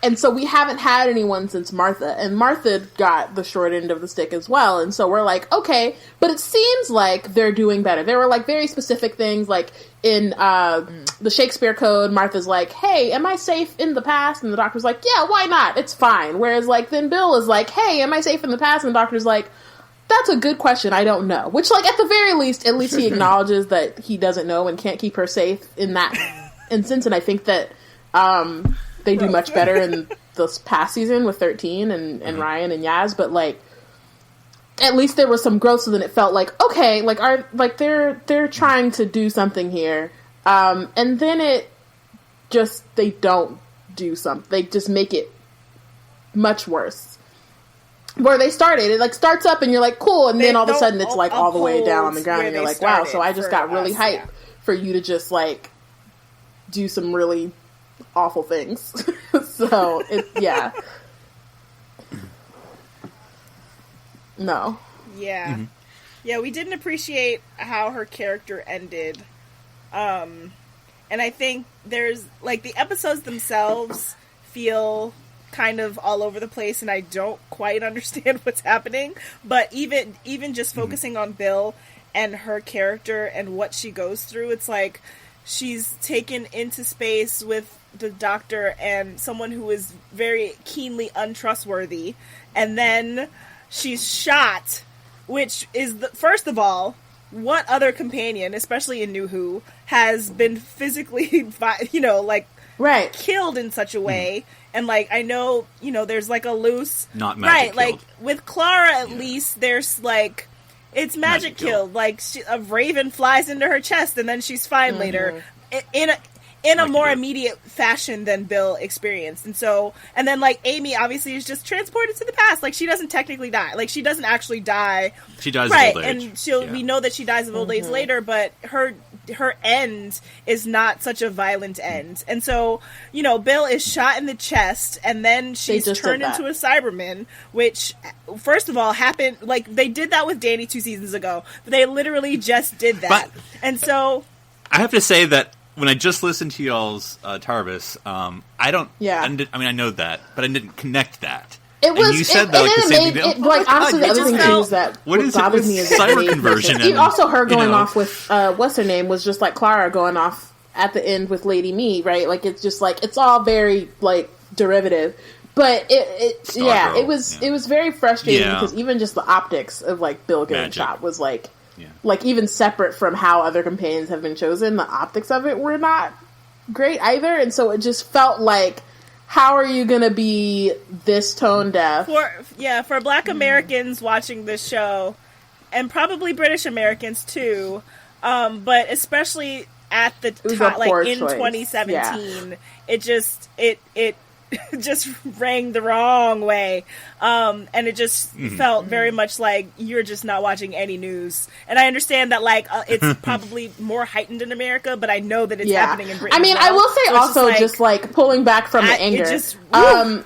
Speaker 7: And so we haven't had anyone since Martha, and Martha got the short end of the stick as well, and so we're like, okay, but it seems like they're doing better. There were, like, very specific things, like, in the Shakespeare Code, Martha's like, hey, am I safe in the past? And the Doctor's like, yeah, why not? It's fine. Whereas, like, then Bill is like, hey, am I safe in the past? And the Doctor's like, that's a good question, I don't know. Which, like, at the very least, at least he acknowledges that he doesn't know and can't keep her safe in that instance, and I think that they do much better in this past season with 13 and Ryan and Yaz, but, like, at least there was some growth, so then it felt like, okay, like, they're trying to do something here, and then it just, they don't do something, they just make it much worse. Where they started, it, like, starts up and you're like, cool, and then all of a sudden it's, like, all the way down on the ground and you're like, wow, so I just got really hyped for you to just, like, do some really awful things. So, yeah. No.
Speaker 6: Yeah. Mm-hmm. Yeah, we didn't appreciate how her character ended. And I think there's, like, the episodes themselves feel kind of all over the place, and I don't quite understand what's happening. But even just focusing on Bill and her character and what she goes through, it's like she's taken into space with the Doctor and someone who is very keenly untrustworthy, and then she's shot, which is, first of all, what other companion, especially in nuWho, has been physically,
Speaker 7: right,
Speaker 6: killed in such a way? And, like, I know, there's, like, a loose...
Speaker 8: Not magic
Speaker 6: right,
Speaker 8: killed.
Speaker 6: like, with Clara, at least, there's, like... It's magic killed. Like, a raven flies into her chest, and then she's fine later. In a more immediate fashion than Bill experienced. And then, like, Amy obviously is just transported to the past. Like, she doesn't technically die. Like, she doesn't actually die.
Speaker 8: She dies
Speaker 6: right,
Speaker 8: of old age.
Speaker 6: And we know that she dies of old age later, but her end is not such a violent end. And so, Bill is shot in the chest, and then she's turned into a Cyberman, which, first of all, happened, like, they did that with Danny 2 seasons ago. They literally just did that. But and so...
Speaker 8: I have to say that when I just listened to y'all's TARBIS, I don't...
Speaker 7: Yeah.
Speaker 8: I know that, but I didn't connect that.
Speaker 7: It was...
Speaker 8: And you said, though, like, the same thing.
Speaker 7: Honestly, the other thing, too, is that what bothered me is that
Speaker 8: cyber conversion. And,
Speaker 7: also, her going off with, what's her name, was just like Clara going off at the end with Lady Me, right? Like, it's just, like, it's all very, like, derivative. But it was very frustrating because even just the optics of, like, Bill getting shot was, like... Yeah. Like, even separate from how other companions have been chosen, the optics of it were not great either. And so it just felt like, how are you going to be this tone deaf?
Speaker 6: For Black Americans watching this show, and probably British Americans too, but especially at the time, like in choice. 2017, it just rang the wrong way, and it just felt very much like you're just not watching any news. And I understand that, like, it's probably more heightened in America, but I know that it's happening in Britain.
Speaker 7: I mean,
Speaker 6: as well.
Speaker 7: I will say
Speaker 6: so
Speaker 7: also just like pulling back from the anger.
Speaker 6: Oh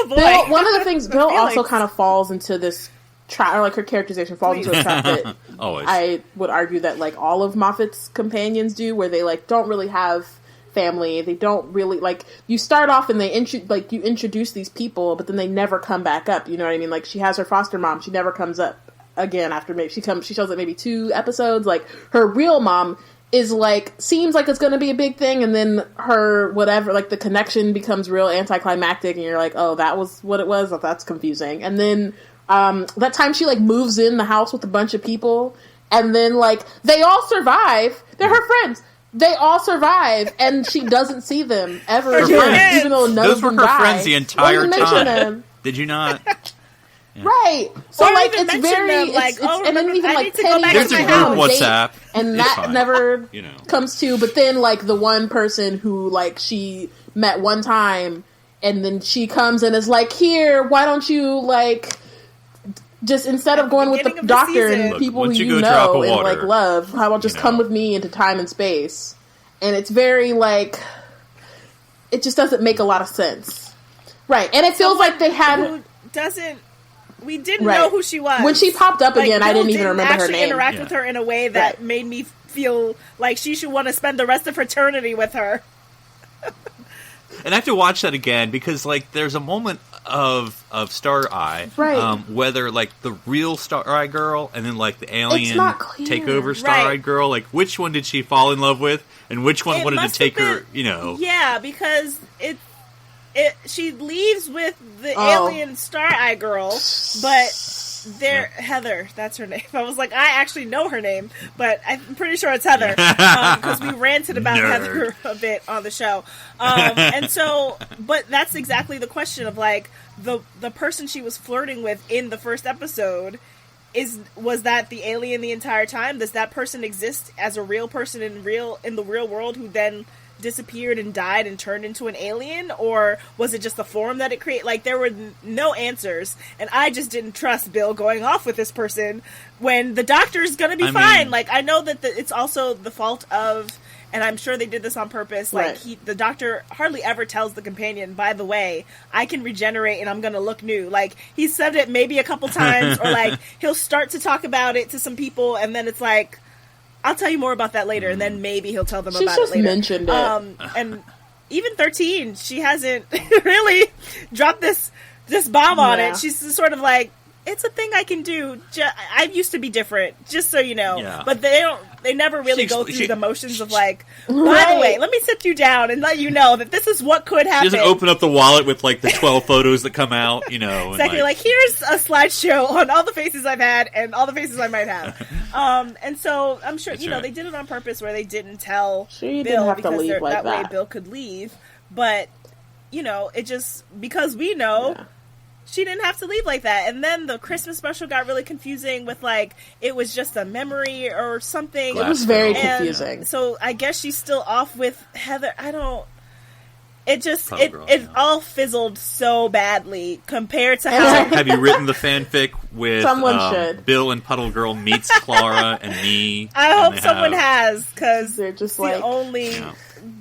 Speaker 6: boy!
Speaker 7: Bill, one of the things Bill also kind of falls into this trap, or like her characterization falls into a trap that I would argue that, like, all of Moffat's companions do, where they, like, don't really have family. They don't really, like, you start off and you introduce these people, but then they never come back up. You know what I mean? Like, she has her foster mom. She never comes up again after maybe she shows up maybe 2 episodes. Like her real mom is like seems like it's going to be a big thing, and then her whatever like the connection becomes real anticlimactic, and you're like, oh, that was what it was. That's confusing. And then that time she like moves in the house with a bunch of people, and then like they all survive. They're her friends. They all survive, and she doesn't see them ever again, even though none
Speaker 8: Those
Speaker 7: of
Speaker 8: were
Speaker 7: them
Speaker 8: her
Speaker 7: die.
Speaker 8: friends the entire time.
Speaker 7: Them.
Speaker 8: Did you not? Yeah.
Speaker 7: Right. So
Speaker 6: or
Speaker 7: like
Speaker 6: even
Speaker 7: it's
Speaker 6: mention
Speaker 7: very
Speaker 6: them, like,
Speaker 7: it's,
Speaker 6: oh,
Speaker 7: and then even
Speaker 6: I
Speaker 7: like
Speaker 6: need to go
Speaker 7: Penny
Speaker 6: back
Speaker 8: There's
Speaker 6: to
Speaker 8: a
Speaker 6: my
Speaker 8: group
Speaker 6: house.
Speaker 8: WhatsApp,
Speaker 7: and
Speaker 8: it's
Speaker 7: that
Speaker 8: fine.
Speaker 7: never
Speaker 8: You know.
Speaker 7: comes to. But then like the one person who like she met one time, and then she comes and is like, here, why don't you like just instead of going with the
Speaker 6: beginning of the
Speaker 7: doctor
Speaker 6: season.
Speaker 7: and
Speaker 8: Look,
Speaker 7: people who
Speaker 8: once you
Speaker 7: you
Speaker 8: go drop
Speaker 7: know
Speaker 8: a
Speaker 7: and
Speaker 8: water,
Speaker 7: like love, how about just
Speaker 8: you
Speaker 7: come
Speaker 8: know.
Speaker 7: with me into time and space? And it's very like it just doesn't make a lot of sense, right? And it feels like they had.
Speaker 6: Who doesn't. We didn't
Speaker 7: Right.
Speaker 6: know who she was.
Speaker 7: When she popped up
Speaker 6: Like,
Speaker 7: again, I
Speaker 6: Bill
Speaker 7: didn't even remember her
Speaker 6: actually
Speaker 7: name.
Speaker 6: interact
Speaker 8: Yeah.
Speaker 6: with her in a way that
Speaker 7: Right.
Speaker 6: made me feel like she should want to spend the rest of eternity with her.
Speaker 8: And I have to watch that again because, like, there's a moment of Star Eye,
Speaker 7: Right.
Speaker 8: whether like the real Star Eye girl and then like the alien
Speaker 7: not clear.
Speaker 8: takeover Star Eye
Speaker 6: Right.
Speaker 8: girl, like which one did she fall in love with, and which one
Speaker 6: It
Speaker 8: wanted to
Speaker 6: must
Speaker 8: take
Speaker 6: have
Speaker 8: her?
Speaker 6: been-
Speaker 8: You know,
Speaker 6: Yeah, because she leaves with the
Speaker 7: Oh.
Speaker 6: alien Star Eye girl, but Heather, that's her name. I was like, I actually know her name, but I'm pretty sure it's Heather because we ranted about
Speaker 8: Nerd.
Speaker 6: Heather a bit on the show. And so, but that's exactly the question of like the person she was flirting with in the first episode. Was that the alien the entire time? Does that person exist as a real person in the real world who then disappeared and died and turned into an alien, or was it just the form that it created? Like there were no answers, and I just didn't trust Bill going off with this person when the doctor's gonna be fine.
Speaker 8: mean-
Speaker 6: Like I know that it's also the fault of, and I'm sure they did this on purpose. Like
Speaker 7: Right.
Speaker 6: the doctor hardly ever tells the companion, by the way, I can regenerate and I'm gonna look new. Like he said it maybe a couple times, or like he'll start to talk about it to some people, and then it's like, I'll tell you more about that later, and then maybe he'll tell them
Speaker 7: She's
Speaker 6: about
Speaker 7: just
Speaker 6: it later.
Speaker 7: mentioned it.
Speaker 6: And even 13, she hasn't really dropped this bomb on
Speaker 7: Yeah.
Speaker 6: it. She's just sort of like, it's a thing I can do. I used to be different, just so you know.
Speaker 8: Yeah.
Speaker 6: But they never really
Speaker 8: She
Speaker 6: go
Speaker 8: expl-
Speaker 6: through
Speaker 8: she-
Speaker 6: the motions of like, by
Speaker 7: Right.
Speaker 6: the way, let me sit you down and let you know that this is what could
Speaker 8: she
Speaker 6: happen.
Speaker 8: doesn't open up the wallet with like the 12 photos that come out. You know, and,
Speaker 6: Exactly, like here's a slideshow on all the faces I've had and all the faces I might have. And so I'm sure
Speaker 8: That's
Speaker 6: they
Speaker 8: right.
Speaker 6: did it on purpose where they didn't tell
Speaker 7: She didn't
Speaker 6: Bill
Speaker 7: have to
Speaker 6: because
Speaker 7: leave like
Speaker 6: that way
Speaker 7: that.
Speaker 6: Bill could leave. But it just because we know.
Speaker 7: Yeah.
Speaker 6: She didn't have to leave like that. And then the Christmas special got really confusing with like it was just a memory or something.
Speaker 7: It was very
Speaker 8: Glass girl.
Speaker 7: confusing.
Speaker 6: So I guess she's still off with Heather. I don't. It just
Speaker 8: Puddle
Speaker 6: it
Speaker 8: girl,
Speaker 6: it
Speaker 8: yeah.
Speaker 6: all fizzled so badly compared to how
Speaker 8: have you written the fanfic with
Speaker 7: Someone should.
Speaker 8: Bill and Puddle Girl meets Clara and me?
Speaker 6: I
Speaker 8: and
Speaker 6: hope
Speaker 8: they
Speaker 6: someone
Speaker 8: have-
Speaker 6: has because
Speaker 7: They're just
Speaker 6: the
Speaker 7: like
Speaker 6: only
Speaker 8: Yeah.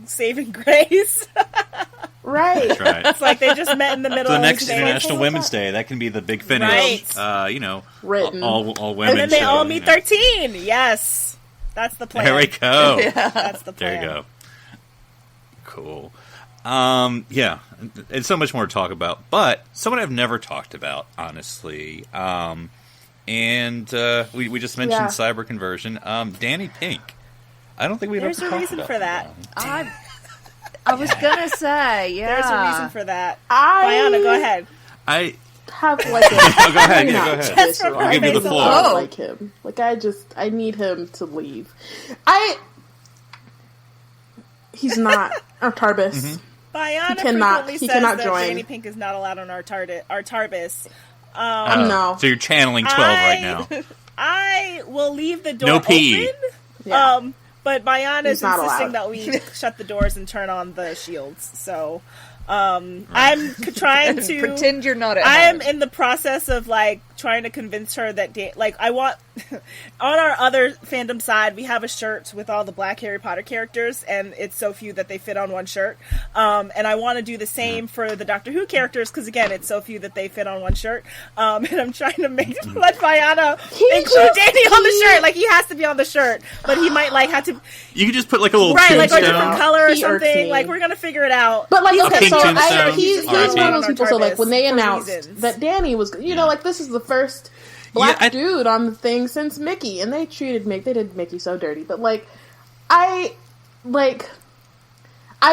Speaker 6: saving grace.
Speaker 7: right.
Speaker 8: That's right.
Speaker 6: It's like they just met in the middle.
Speaker 5: The next
Speaker 6: and they-
Speaker 5: International Women's Day, that can be the big finish.
Speaker 6: Right.
Speaker 8: All
Speaker 7: Written.
Speaker 8: women.
Speaker 6: And then they all
Speaker 8: show,
Speaker 6: meet
Speaker 8: you know.
Speaker 6: 13. Yes, that's the plan.
Speaker 8: There we go.
Speaker 6: That's the plan.
Speaker 8: There you go. Cool. Yeah, and so much more to talk about, but someone I've never talked about, honestly. And we just mentioned
Speaker 7: Yeah.
Speaker 8: cyber conversion. Danny Pink. I don't think we've
Speaker 6: There's
Speaker 8: ever
Speaker 6: a
Speaker 8: talked
Speaker 6: reason
Speaker 8: about
Speaker 6: for that.
Speaker 4: I was gonna say, yeah.
Speaker 6: There's a reason for that.
Speaker 7: I
Speaker 6: Bayana, go ahead.
Speaker 8: I
Speaker 7: have like a
Speaker 8: go ahead. Yeah,
Speaker 7: not
Speaker 8: go ahead.
Speaker 6: Just from
Speaker 7: visceral.
Speaker 6: her
Speaker 8: I'll give you the
Speaker 6: face
Speaker 8: floor.
Speaker 7: I
Speaker 6: alone.
Speaker 7: don't like him. Like I need him to leave. He's not our TARBIS.
Speaker 6: Bayana
Speaker 7: He
Speaker 6: frequently
Speaker 7: cannot
Speaker 6: says that
Speaker 7: join.
Speaker 6: Danny Pink is not allowed on our TARBIS.
Speaker 7: No.
Speaker 8: So you're channeling 12 right now.
Speaker 6: I will leave the door
Speaker 8: No PE.
Speaker 6: open.
Speaker 7: Yeah.
Speaker 6: But Bayana
Speaker 7: He's
Speaker 6: is
Speaker 7: not
Speaker 6: insisting
Speaker 7: allowed.
Speaker 6: that we shut the doors and turn on the shields. So I'm trying to
Speaker 4: Pretend you're not at
Speaker 6: I am
Speaker 4: home.
Speaker 6: in the process of like trying to convince her that I want on our other fandom side we have a shirt with all the black Harry Potter characters and it's so few that they fit on one shirt. And I want to do the same for the Doctor Who characters because again it's so few that they fit on one shirt. And I'm trying to let Bayana include Danny on the shirt. Like he has to be on the shirt, but he might like have to
Speaker 8: You can just put like a little
Speaker 6: like a
Speaker 8: tombstone.
Speaker 6: different color or
Speaker 7: He irks
Speaker 6: something.
Speaker 7: me.
Speaker 6: Like we're gonna figure it out.
Speaker 7: But like,
Speaker 6: He's
Speaker 7: okay,
Speaker 8: pink
Speaker 7: so
Speaker 8: tombstone.
Speaker 7: he's
Speaker 8: RIP.
Speaker 7: one of those people. So like, when they
Speaker 6: For
Speaker 7: announced
Speaker 6: reasons.
Speaker 7: that Danny was, like, this is the first black dude on the thing since Mickey, and they did Mickey so dirty. But I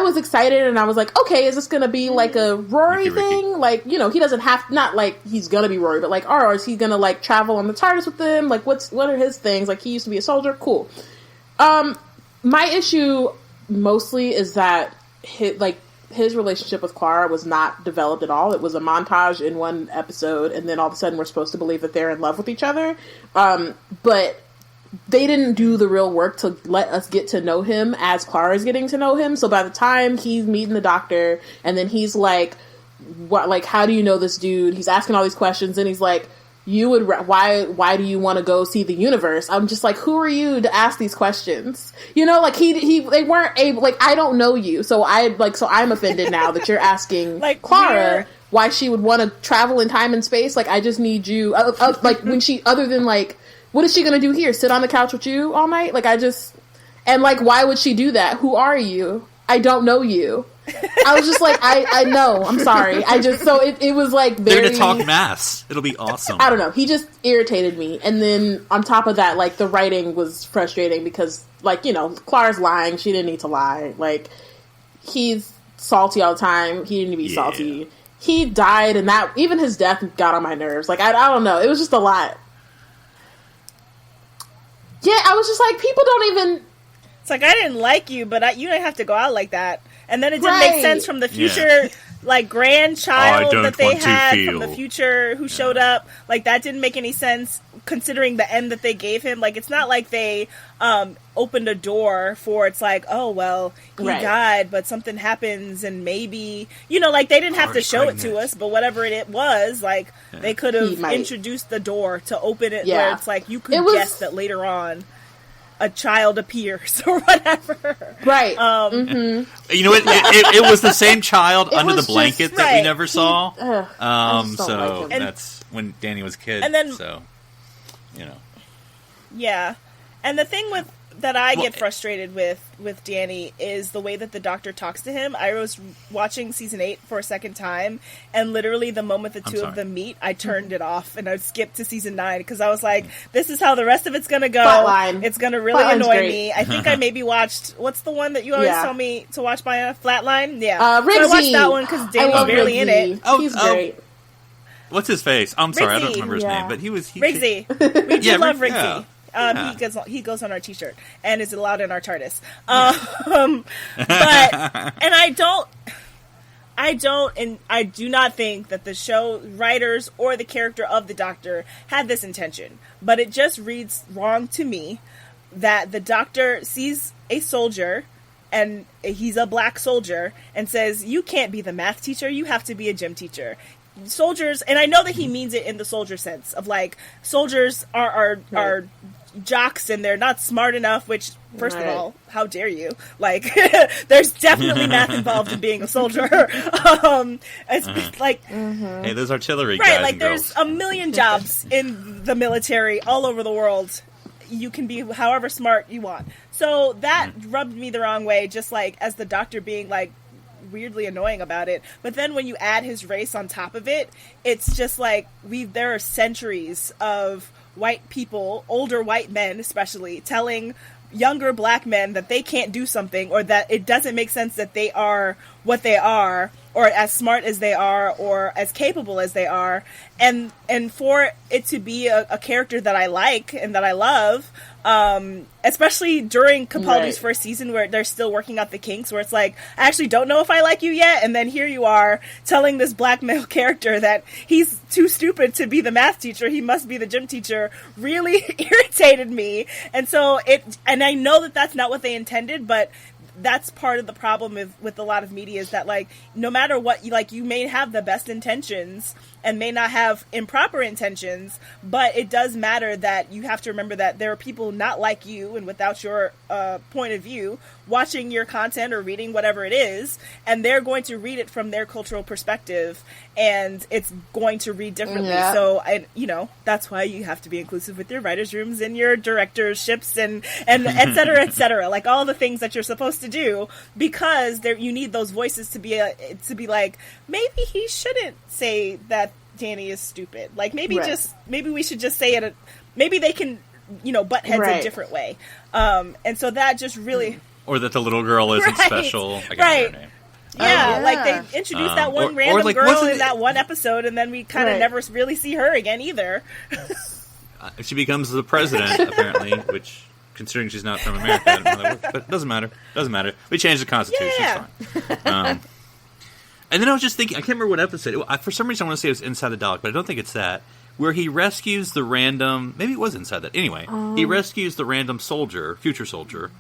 Speaker 7: was excited, and I was like, okay, is this gonna be like a Rory thing? Like, he doesn't have, not like he's gonna be Rory, but like, or is he gonna like travel on the TARDIS with them? Like, what are his things? Like, he used to be a soldier. Cool. My issue mostly is that his relationship with Clara was not developed at all. It was a montage in one episode, and then all of a sudden we're supposed to believe that they're in love with each other. But they didn't do the real work to let us get to know him as Clara's getting to know him. So by the time he's meeting the Doctor, and then he's like, "What? Like, how do you know this dude?" He's asking all these questions, and he's like, why do you want to go see the universe? I'm just like, who are you to ask these questions? Like they weren't able, like, I don't know you. So I'm offended now that you're asking like Clara why she would want to travel in time and space. Like, I just need you, like, when she, other than like, what is she going to do here? Sit on the couch with you all night? Like, and like, why would she do that? Who are you? I don't know you. I was just like, I know. I'm sorry. It was like very...
Speaker 8: They're going to talk mass. It'll be awesome.
Speaker 7: I don't know. He just irritated me. And then on top of that, like, the writing was frustrating because, like, Clara's lying. She didn't need to lie. Like, he's salty all the time. He didn't need to be salty. He died, and that, even his death got on my nerves. Like, I don't know. It was just a lot. Yeah, I was just like, people don't even...
Speaker 6: It's like, I didn't like you, but you didn't have to go out like that. And then it didn't make sense from the future, like, grandchild that they had from the future who showed up. Like, that didn't make any sense considering the end that they gave him. Like, it's not like they opened a door for, it's like, oh, well, he died, but something happens and maybe, like, they didn't have to show it to us, but whatever it was, like, they could have introduced the door to open it where it's like, you could guess that later on a child appears or whatever.
Speaker 7: Right.
Speaker 8: You know what? It was the same child under the blanket that we never saw. So that's when Danny was a kid.
Speaker 6: And then,
Speaker 8: so,
Speaker 6: Yeah. And the thing that I get frustrated with Danny is the way that the Doctor talks to him. I was watching season 8 for a second time, and literally the moment the two of them meet, I turned it off and I skipped to season 9 because I was like, this is how the rest of it's gonna go.
Speaker 7: Flatline.
Speaker 6: It's gonna really annoy me. I think I maybe watched, what's the one that you always tell me to watch by Flatline? Yeah.
Speaker 7: Riggsy.
Speaker 6: So I watched that one because Danny's barely in it.
Speaker 7: He's great.
Speaker 8: What's his face? I'm sorry, I don't remember his name, but he was...
Speaker 6: Riggsy. We do love Riggsy. He goes on our T-shirt and is allowed in our TARDIS. I do not think that the show writers or the character of the Doctor had this intention. But it just reads wrong to me that the Doctor sees a soldier, and he's a black soldier, and says, "You can't be the math teacher. You have to be a gym teacher." Soldiers, and I know that he means it in the soldier sense of like soldiers are jocks and they're not smart enough, which first of all, how dare you, like there's definitely math involved in being a soldier. It's like
Speaker 8: hey, those artillery guys
Speaker 6: like
Speaker 8: and
Speaker 6: there's
Speaker 8: girls.
Speaker 6: a million jobs in the military all over the world. You can be however smart you want. So that rubbed me the wrong way, just like as the Doctor being like weirdly annoying about it. But then when you add his race on top of it, it's just like there are centuries of white people, older white men especially, telling younger black men that they can't do something, or that it doesn't make sense that they are what they are, or as smart as they are, or as capable as they are, and for it to be a character that I like and that I love, especially during Capaldi's first season where they're still working out the kinks, where it's like, I actually don't know if I like you yet, and then here you are telling this black male character that he's too stupid to be the math teacher, he must be the gym teacher, really irritated me. And so and I know that that's not what they intended, but that's part of the problem with a lot of media, is that like no matter what, you may have the best intentions and may not have improper intentions, but it does matter that you have to remember that there are people not like you and without your point of view watching your content or reading whatever it is, and they're going to read it from their cultural perspective, and it's going to read differently. So that's why you have to be inclusive with your writers' rooms and your directorships and et cetera, like all the things that you're supposed to do, because you need those voices to be like, maybe he shouldn't say that Danny is stupid. Like, maybe we should just say it. Maybe they can, butt heads a different way. And so that just really...
Speaker 8: Or that the little girl isn't special. I can't remember her name.
Speaker 6: Yeah, like they introduced that one random girl in that one episode, and then we kind of never really see her again either.
Speaker 8: She becomes the president, apparently, which, considering she's not from America, I don't know how that works, but it doesn't matter. Doesn't matter. We changed the Constitution.
Speaker 6: Yeah.
Speaker 8: It's fine. And then I was just thinking, I can't remember what episode. For some reason, I want to say it was Inside the Dalek, but I don't think it's that. Where he rescues the random... Maybe it was Inside that. Anyway, he rescues the random soldier, future soldier.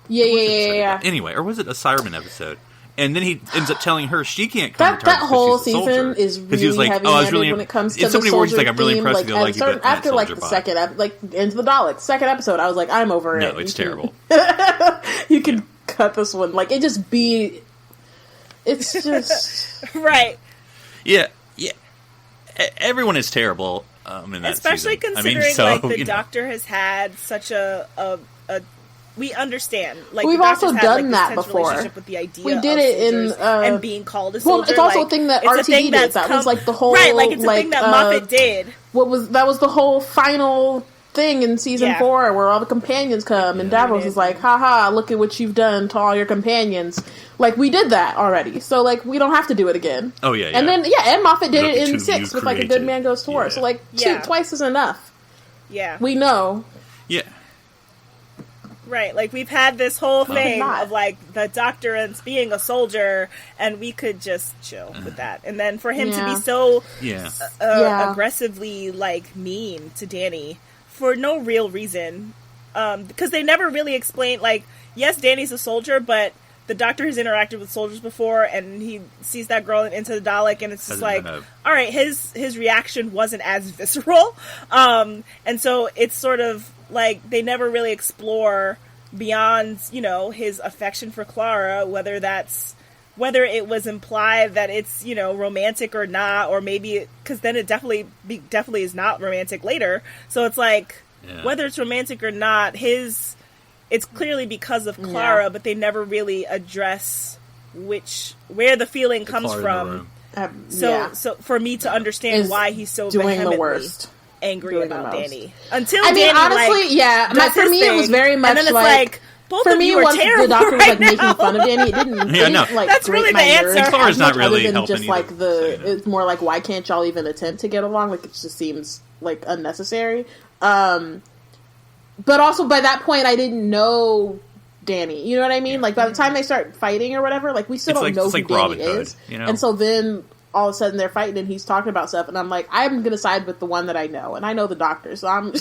Speaker 7: Yeah.
Speaker 8: Anyway, or was it a Cyberman episode? And then he ends up telling her she can't come to
Speaker 7: that
Speaker 8: TARDIS
Speaker 7: whole
Speaker 8: because she's a
Speaker 7: season
Speaker 8: soldier.
Speaker 7: is
Speaker 8: Because he was
Speaker 7: really
Speaker 8: like,
Speaker 7: heavy-handed when it comes to
Speaker 8: in so
Speaker 7: the
Speaker 8: many words,
Speaker 7: soldier
Speaker 8: like, I'm really
Speaker 7: theme.
Speaker 8: impressed with you, like, you bet
Speaker 7: after like
Speaker 8: soldier
Speaker 7: the
Speaker 8: vibe.
Speaker 7: second like Into the Daleks second episode, I was like, I'm over it.
Speaker 8: No, it's terrible.
Speaker 7: You can cut this one. Like, it just be... It's just...
Speaker 6: Right.
Speaker 8: Yeah. Everyone is terrible in that
Speaker 6: Especially
Speaker 8: season.
Speaker 6: considering, the Doctor has had such a we understand. Like,
Speaker 7: we've
Speaker 6: the Doctor's
Speaker 7: also
Speaker 6: had,
Speaker 7: done
Speaker 6: this
Speaker 7: that
Speaker 6: tense
Speaker 7: before.
Speaker 6: relationship with the idea
Speaker 7: we did
Speaker 6: of
Speaker 7: it in
Speaker 6: and being called a soldier.
Speaker 7: Well, it's also a thing that RTD did. That was like the whole
Speaker 6: right. Like, it's a thing that Moffat did.
Speaker 7: That was the whole final thing in season 4 where all the companions come and Davros is like, haha, look at what you've done to all your companions. Like, we did that already, so like we don't have to do it again.
Speaker 8: Oh yeah.
Speaker 7: And then and Moffat did it in 6 with like A Good Man Goes to War. So like twice is enough.
Speaker 6: Yeah,
Speaker 7: we know.
Speaker 8: Yeah.
Speaker 6: Right, like, we've had this whole thing of, like, the Doctor and being a soldier, and we could just chill with that. And then for him to be so aggressively, like, mean to Danny for no real reason. Because they never really explain, like, yes, Danny's a soldier, but the Doctor has interacted with soldiers before, and he sees that girl into the Dalek, and it's just like, all right, his reaction wasn't as visceral. And so it's sort of like they never really explore beyond, his affection for Clara, whether it was implied that it's, romantic or not, or maybe because then it definitely is not romantic later. So it's like whether it's romantic or not, it's clearly because of Clara, but they never really address where the feeling comes from. So for me to understand why he's so
Speaker 7: doing
Speaker 6: vehemently
Speaker 7: the worst.
Speaker 6: Angry about Danny. Until
Speaker 7: Danny,
Speaker 6: honestly,
Speaker 7: for me it was very much
Speaker 6: and then it's like both
Speaker 7: for
Speaker 6: of
Speaker 7: me,
Speaker 6: you are
Speaker 7: once
Speaker 6: terrible
Speaker 7: the Doctor was
Speaker 6: right
Speaker 7: like
Speaker 6: now.
Speaker 7: making fun of Danny, it didn't like
Speaker 6: that's
Speaker 7: grate
Speaker 6: really
Speaker 7: my
Speaker 6: the answer.
Speaker 7: nerves
Speaker 8: Clara's
Speaker 7: as
Speaker 8: not
Speaker 7: much
Speaker 8: really
Speaker 7: other than
Speaker 8: helping
Speaker 7: just like
Speaker 8: either,
Speaker 7: it's more like, why can't y'all even attempt to get along? Like, it just seems like unnecessary. But also by that point, I didn't know Danny. You know what I mean? Like, by the time they start fighting or whatever, like, we still don't know who Danny is. And so then all of a sudden they're fighting and he's talking about stuff, and I'm like, I'm gonna side with the one that I know, and I know the Doctor, so I'm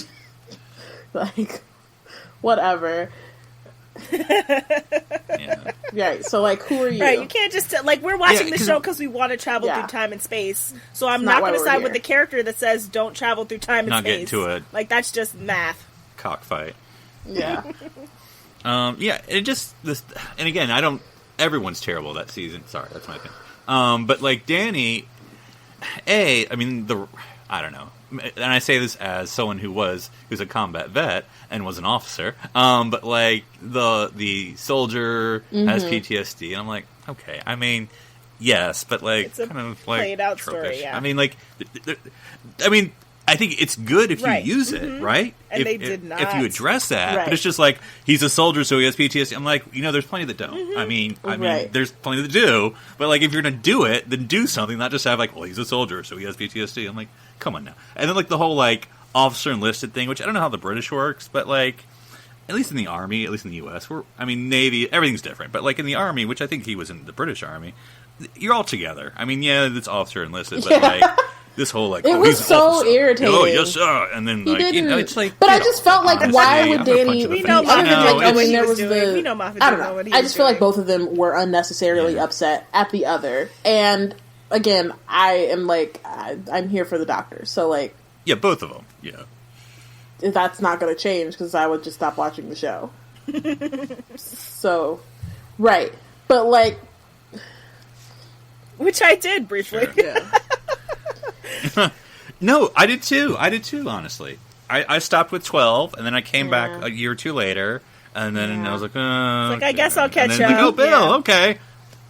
Speaker 7: like, whatever. Right, so like, who are you?
Speaker 6: Right, you can't just like, we're watching the show because we want to travel through time and space, so I'm not going to side with the character that says don't travel through time and space.
Speaker 8: Not get into
Speaker 6: like, that's just math.
Speaker 8: Cockfight.
Speaker 7: Yeah.
Speaker 8: It just and again, everyone's terrible that season. Sorry, that's my thing. But like Danny, I don't know, and I say this as someone who's a combat vet and was an officer. But like the soldier has PTSD, and I'm like, okay, I mean, yes, but like
Speaker 6: it's a
Speaker 8: kind of like
Speaker 6: played out
Speaker 8: tropish.
Speaker 6: story. Yeah.
Speaker 8: I think it's good if you use it, right?
Speaker 6: And they did not.
Speaker 8: If you address that, but it's just like, he's a soldier, so he has PTSD. I'm like, there's plenty that don't. I mean, there's plenty that do. But like, if you're gonna do it, then do something, not just have like, well, he's a soldier, so he has PTSD. I'm like, come on now. And then like the whole like officer enlisted thing, which I don't know how the British works, but like, at least in the Army, at least in the U.S., Navy, everything's different. But like in the Army, which I think he was in the British Army, you're all together. I mean, it's officer enlisted, but like. This whole like,
Speaker 7: it was
Speaker 8: he's
Speaker 7: so irritating.
Speaker 8: Oh yes, sir. And then like, it's like.
Speaker 7: But I just felt like, why would Danny?
Speaker 6: We know Moffat
Speaker 7: we know
Speaker 6: Moffat didn't know what he was doing.
Speaker 7: I just feel like both of them were unnecessarily upset at the other. And again, I am like, I'm here for the Doctor. So like,
Speaker 8: yeah, both of them. Yeah,
Speaker 7: that's not going to change because I would just stop watching the show. So, right, but like,
Speaker 6: which I did briefly.
Speaker 8: Sure. Yeah. No, I did too, honestly. I stopped with 12, and then I came back a year or two later, and then I was like,
Speaker 6: I guess I'll catch up.
Speaker 8: Like, oh, Bill, okay.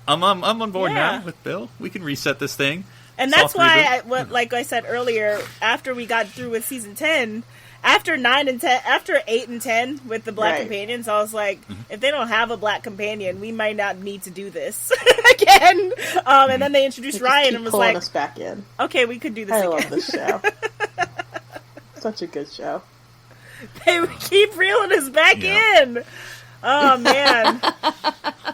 Speaker 8: I'm on board now with Bill. We can reset this thing.
Speaker 6: And that's
Speaker 8: Soft
Speaker 6: why,
Speaker 8: reboot.
Speaker 6: like I said earlier, after we got through with season 10, after 9 and 10, after 8 and 10 with the Black Companions, I was like, if they don't have a Black Companion, we might not need to do this again. And then they introduced Ryan and was like,
Speaker 7: us back in.
Speaker 6: okay, we could do this
Speaker 7: I
Speaker 6: again.
Speaker 7: love this show. Such a good show.
Speaker 6: They would keep reeling us back in. Oh, man.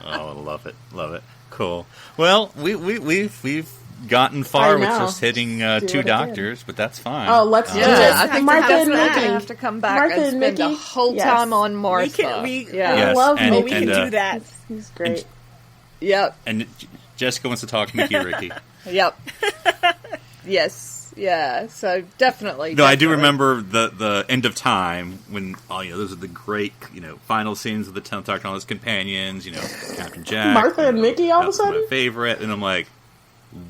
Speaker 8: Oh, love it. Love it. Cool. Well, we've gotten far with just hitting two doctors, but that's fine.
Speaker 7: Oh, let's do it.
Speaker 4: I think
Speaker 7: Martha and
Speaker 4: definitely
Speaker 7: Mickey.
Speaker 4: have to come back
Speaker 7: Martha
Speaker 4: and
Speaker 7: and
Speaker 4: spend
Speaker 7: Mickey?
Speaker 4: a whole
Speaker 7: Yes.
Speaker 4: time on Martha.
Speaker 8: Yes,
Speaker 7: love
Speaker 8: and-
Speaker 7: Mickey.
Speaker 6: We can do that.
Speaker 7: He's great.
Speaker 4: Yep.
Speaker 8: And Jessica wants to talk Mickey Ricky.
Speaker 4: Yep. Yes. Yeah. So definitely.
Speaker 8: No, I do remember the end of time when those are the great final scenes of the 10th Doctor and all his companions. Captain Jack,
Speaker 7: Martha and Mickey all of a
Speaker 8: that's my
Speaker 7: sudden?
Speaker 8: favorite, and I'm like,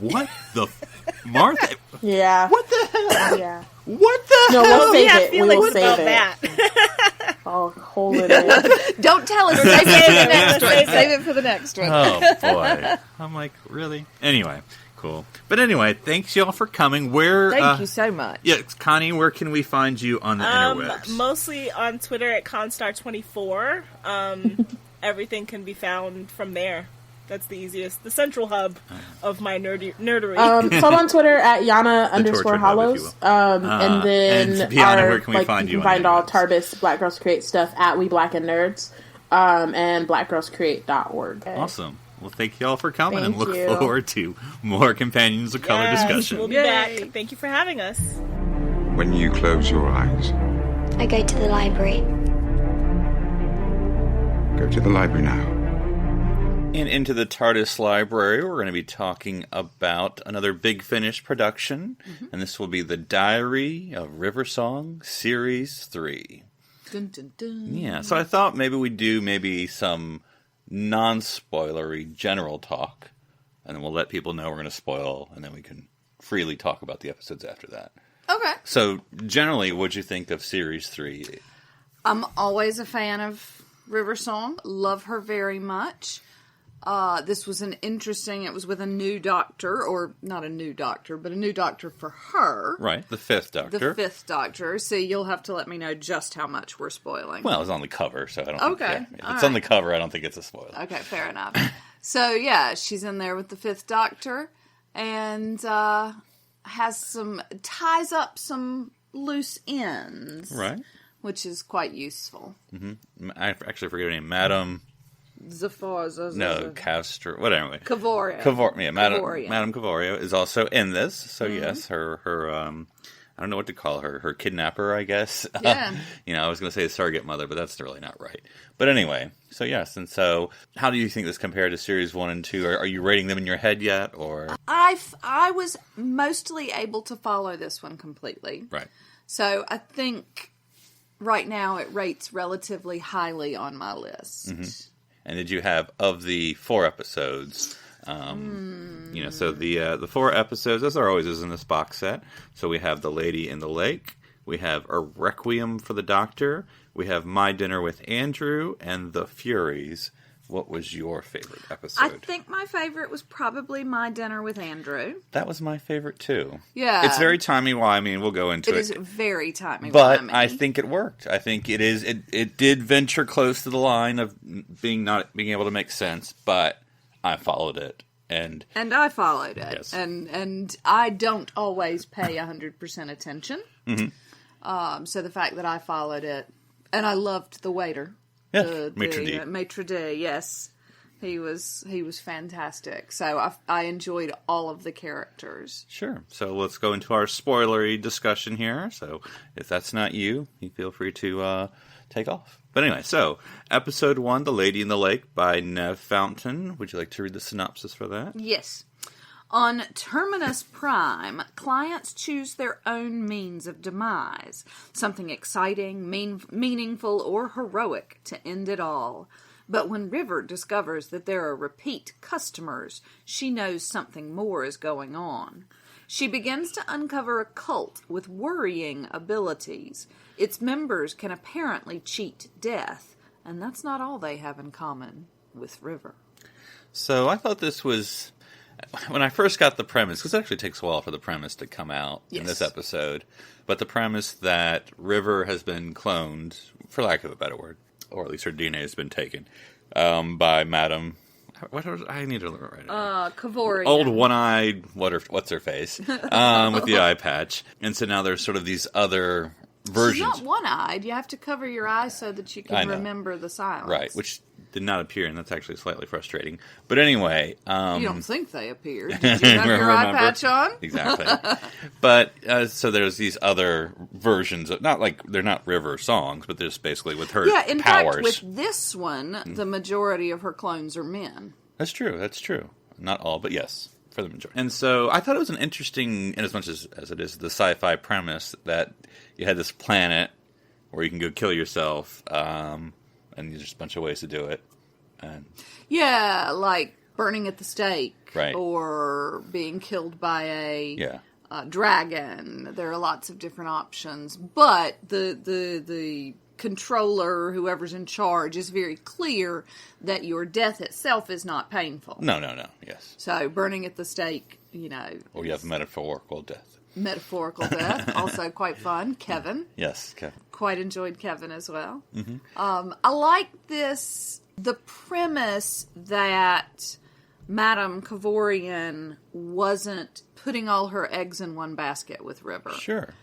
Speaker 8: what the Martha?
Speaker 7: Yeah.
Speaker 8: What the hell?
Speaker 7: Yeah.
Speaker 8: What the
Speaker 7: No,
Speaker 8: hell?
Speaker 7: we'll
Speaker 6: We
Speaker 7: save
Speaker 6: have
Speaker 7: it. We will
Speaker 6: feelings
Speaker 7: save
Speaker 6: about
Speaker 7: it.
Speaker 6: that.
Speaker 7: I'll hold it in.
Speaker 4: Don't tell us. Save it for the next one. Save it for the next one.
Speaker 8: Oh boy, I'm like, really? Anyway, cool. But anyway, thanks y'all for coming. Where?
Speaker 4: Thank you so much.
Speaker 8: Yeah, Connie, where can we find you on the interwebs?
Speaker 6: Mostly on Twitter at Constar24. Everything can be found from there. That's the easiest, the central hub of my nerdery.
Speaker 7: So I'm on Twitter at Yana
Speaker 8: tortured
Speaker 7: _hollows.
Speaker 8: hub, if you will.
Speaker 7: And then
Speaker 8: and Bayana, where can we find
Speaker 7: you
Speaker 8: you
Speaker 7: can
Speaker 8: on
Speaker 7: find
Speaker 8: the
Speaker 7: all
Speaker 8: interwebs?
Speaker 7: TARBIS Black Girls Create stuff at We Black and Nerds, and blackgirlscreate.org.
Speaker 8: Awesome. Well, thank you all for coming, and
Speaker 7: Thank
Speaker 8: look
Speaker 7: you.
Speaker 8: forward to more Companions of Color
Speaker 6: Yes,
Speaker 8: discussion.
Speaker 6: We'll be
Speaker 4: Yay.
Speaker 6: back. Thank you for having us.
Speaker 9: When you close your eyes,
Speaker 10: I go to the library.
Speaker 9: go to the library now.
Speaker 5: And into the TARDIS library, we're going to be talking about another Big Finish production, and this will be The Diary of River Song, Series 3.
Speaker 4: Dun, dun, dun.
Speaker 5: Yeah, so I thought maybe we'd do some non-spoilery general talk, and then we'll let people know we're going to spoil, and then we can freely talk about the episodes after that.
Speaker 4: Okay.
Speaker 5: So, generally, what'd you think of Series 3?
Speaker 4: I'm always a fan of River Song. Love her very much. This was it was with a new doctor, or not a new doctor, but a new doctor for her.
Speaker 5: Right, the Fifth Doctor.
Speaker 4: The Fifth Doctor. So you'll have to let me know just how much we're spoiling.
Speaker 5: Well, it's on the cover, so I don't think...
Speaker 4: Okay,
Speaker 5: If
Speaker 4: all
Speaker 5: it's on the
Speaker 4: right.
Speaker 5: cover, I don't think it's a spoiler.
Speaker 4: Okay, fair enough. So yeah, she's in there with the Fifth Doctor, and ties up some loose ends.
Speaker 5: Right.
Speaker 4: Which is quite useful.
Speaker 5: I actually forget her name. Madam... No, Castro... Whatever.
Speaker 4: Cavorio.
Speaker 5: Madam
Speaker 4: Cavorio.
Speaker 5: Madam Cavorio is also in this. So yes, her I don't know what to call her. Her kidnapper, I guess.
Speaker 4: Yeah.
Speaker 5: I was going to say surrogate mother, but that's really not right. But anyway, so yes, and so how do you think this compared to Series 1 and 2? Are you rating them in your head yet, or?
Speaker 4: I was mostly able to follow this one completely.
Speaker 5: Right.
Speaker 4: So I think right now it rates relatively highly on my list.
Speaker 5: And did you have, of the 4 episodes, so the 4 episodes, as there always is in this box set. So we have The Lady in the Lake, we have A Requiem for the Doctor, we have My Dinner with Andrew, and The Furies. What was your favorite episode?
Speaker 4: I think my favorite was probably My Dinner with Andrew.
Speaker 5: That was my favorite, too.
Speaker 4: Yeah.
Speaker 5: It's very timey-wimey, we'll go into it.
Speaker 4: It is very timey-wimey.
Speaker 5: But I think it worked. I think it is. It did venture close to the line of not being able to make sense, but I followed it. And
Speaker 4: I followed it.
Speaker 5: Yes.
Speaker 4: And I don't always pay 100% attention. So the fact that I followed it, and I loved the waiter.
Speaker 5: yeah, Maitre d'.
Speaker 4: Maitre d', yes. He was fantastic. So I enjoyed all of the characters.
Speaker 5: Sure. So let's go into our spoilery discussion here. So if that's not you feel free to take off. But anyway, so episode 1, The Lady in the Lake by Nev Fountain. Would you like to read the synopsis for that?
Speaker 4: Yes. On Terminus Prime, clients choose their own means of demise. Something exciting, meaningful, or heroic to end it all. But when River discovers that there are repeat customers, she knows something more is going on. She begins to uncover a cult with worrying abilities. Its members can apparently cheat death, and that's not all they have in common with River.
Speaker 5: So I thought this was when I first got the premise, because it actually takes a while for the premise to come out in this episode, but the premise that River has been cloned, for lack of a better word, or at least her DNA has been taken, by Madam... I need to write it.
Speaker 4: Kavorian.
Speaker 5: Old one-eyed, what's her face, with the eye patch. And so now there's sort of these other versions.
Speaker 4: She's not one-eyed. You have to cover your eyes so that you can remember the silence.
Speaker 5: Right, which did not appear, and that's actually slightly frustrating. But anyway...
Speaker 4: you don't think they appeared. Did you have your eye patch on?
Speaker 5: Exactly. But, so there's these other versions of... Not like... They're not River songs, but they're just basically with her powers.
Speaker 4: Yeah, in fact, with this one, the majority of her clones are men.
Speaker 5: That's true. Not all, but yes, for the majority. And so I thought it was an interesting, in as much as it is the sci-fi premise, that you had this planet where you can go kill yourself, and there's just a bunch of ways to do it. And
Speaker 4: yeah, like burning at the stake,
Speaker 5: right,
Speaker 4: or being killed by a dragon. There are lots of different options, but the controller, whoever's in charge, is very clear that your death itself is not painful.
Speaker 5: No, yes.
Speaker 4: So burning at the stake,
Speaker 5: Or you have metaphorical death.
Speaker 4: Metaphorical death, also quite fun. Kevin.
Speaker 5: Yes, Kevin.
Speaker 4: Quite enjoyed Kevin as well.
Speaker 5: Mm-hmm.
Speaker 4: I like the premise that Madame Kavorian wasn't putting all her eggs in one basket with River.
Speaker 5: Sure.